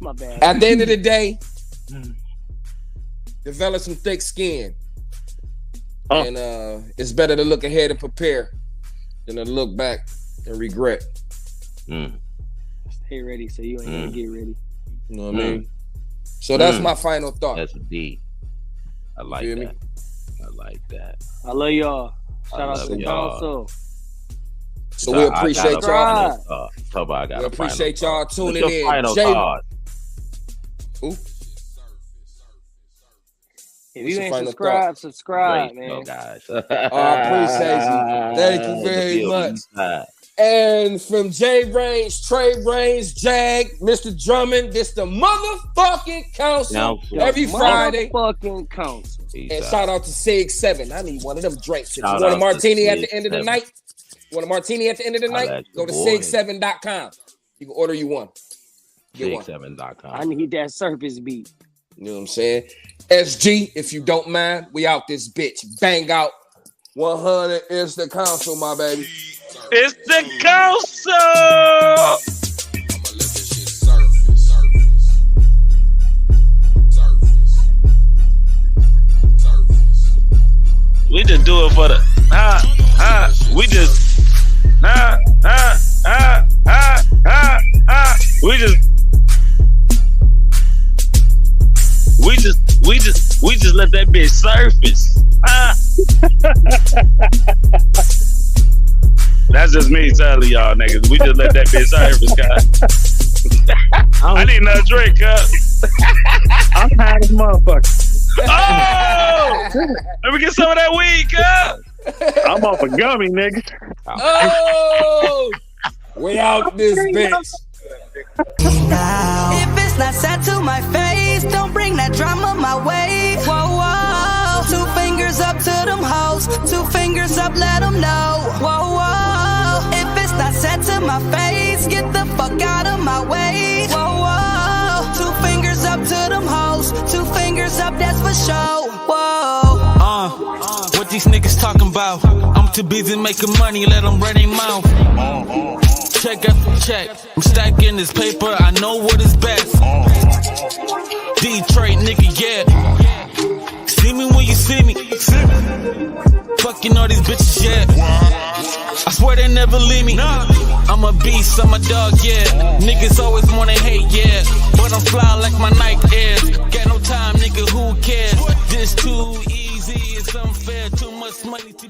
[SPEAKER 13] My bad.
[SPEAKER 4] At the end of the day, develop some thick skin. And it's better to look ahead and prepare than to look back and regret.
[SPEAKER 13] Stay ready so you ain't gonna get ready.
[SPEAKER 4] You know what I mean? So that's my final thought.
[SPEAKER 8] That's deep. I like that. Me? I like that.
[SPEAKER 13] I love y'all. Shout out to the council.
[SPEAKER 4] So we appreciate y'all.
[SPEAKER 8] We
[SPEAKER 4] appreciate y'all tuning in. Who?
[SPEAKER 13] If you ain't subscribe, man.
[SPEAKER 8] Guys.
[SPEAKER 4] I appreciate you. Thank you very much. And from J Range, Trey Range, Jag, Mr. Drummond, this the motherfucking council every Friday.
[SPEAKER 13] Motherfucking council.
[SPEAKER 4] And shout out to Sig 7. I need one of them drinks. If you want a martini at the end of the night, go to sig7.com. You can order you one.
[SPEAKER 8] Sig7.com.
[SPEAKER 13] I need that surface beat.
[SPEAKER 4] You know what I'm saying? SG, if you don't mind, we out this bitch. Bang out. 100 is the council, my baby.
[SPEAKER 10] It's the council. We just do it for the we just we just let that bitch surface. That's just me telling y'all niggas. We just let that bitch surface, guys. I need another drink, cuz.
[SPEAKER 12] I'm tired of motherfuckers.
[SPEAKER 10] Oh! Let me get some of that weed, cuz.
[SPEAKER 12] I'm off a gummy, nigga.
[SPEAKER 4] Oh! We out this bitch.
[SPEAKER 18] If it's not said to my face, don't bring that drama my way. Whoa, whoa. 2 fingers up to them hoes. 2 fingers up, let them know. Whoa, whoa. If it's not said to my face, get the fuck out of my way. Whoa, whoa. 2 fingers up to them hoes. 2 fingers up, that's for sure. Whoa.
[SPEAKER 19] What these niggas talking about? I'm too busy making money, let them run their mouth. Check after check, I'm stacking this paper, I know what is best. Detroit nigga, yeah. See me when you see me. Fucking all these bitches, yeah. I swear they never leave me. I'm a beast, I'm a dog, yeah. Niggas always wanna hate, yeah. But I'm fly like my Nike Airs. Got no time, nigga, who cares? This too easy, it's unfair.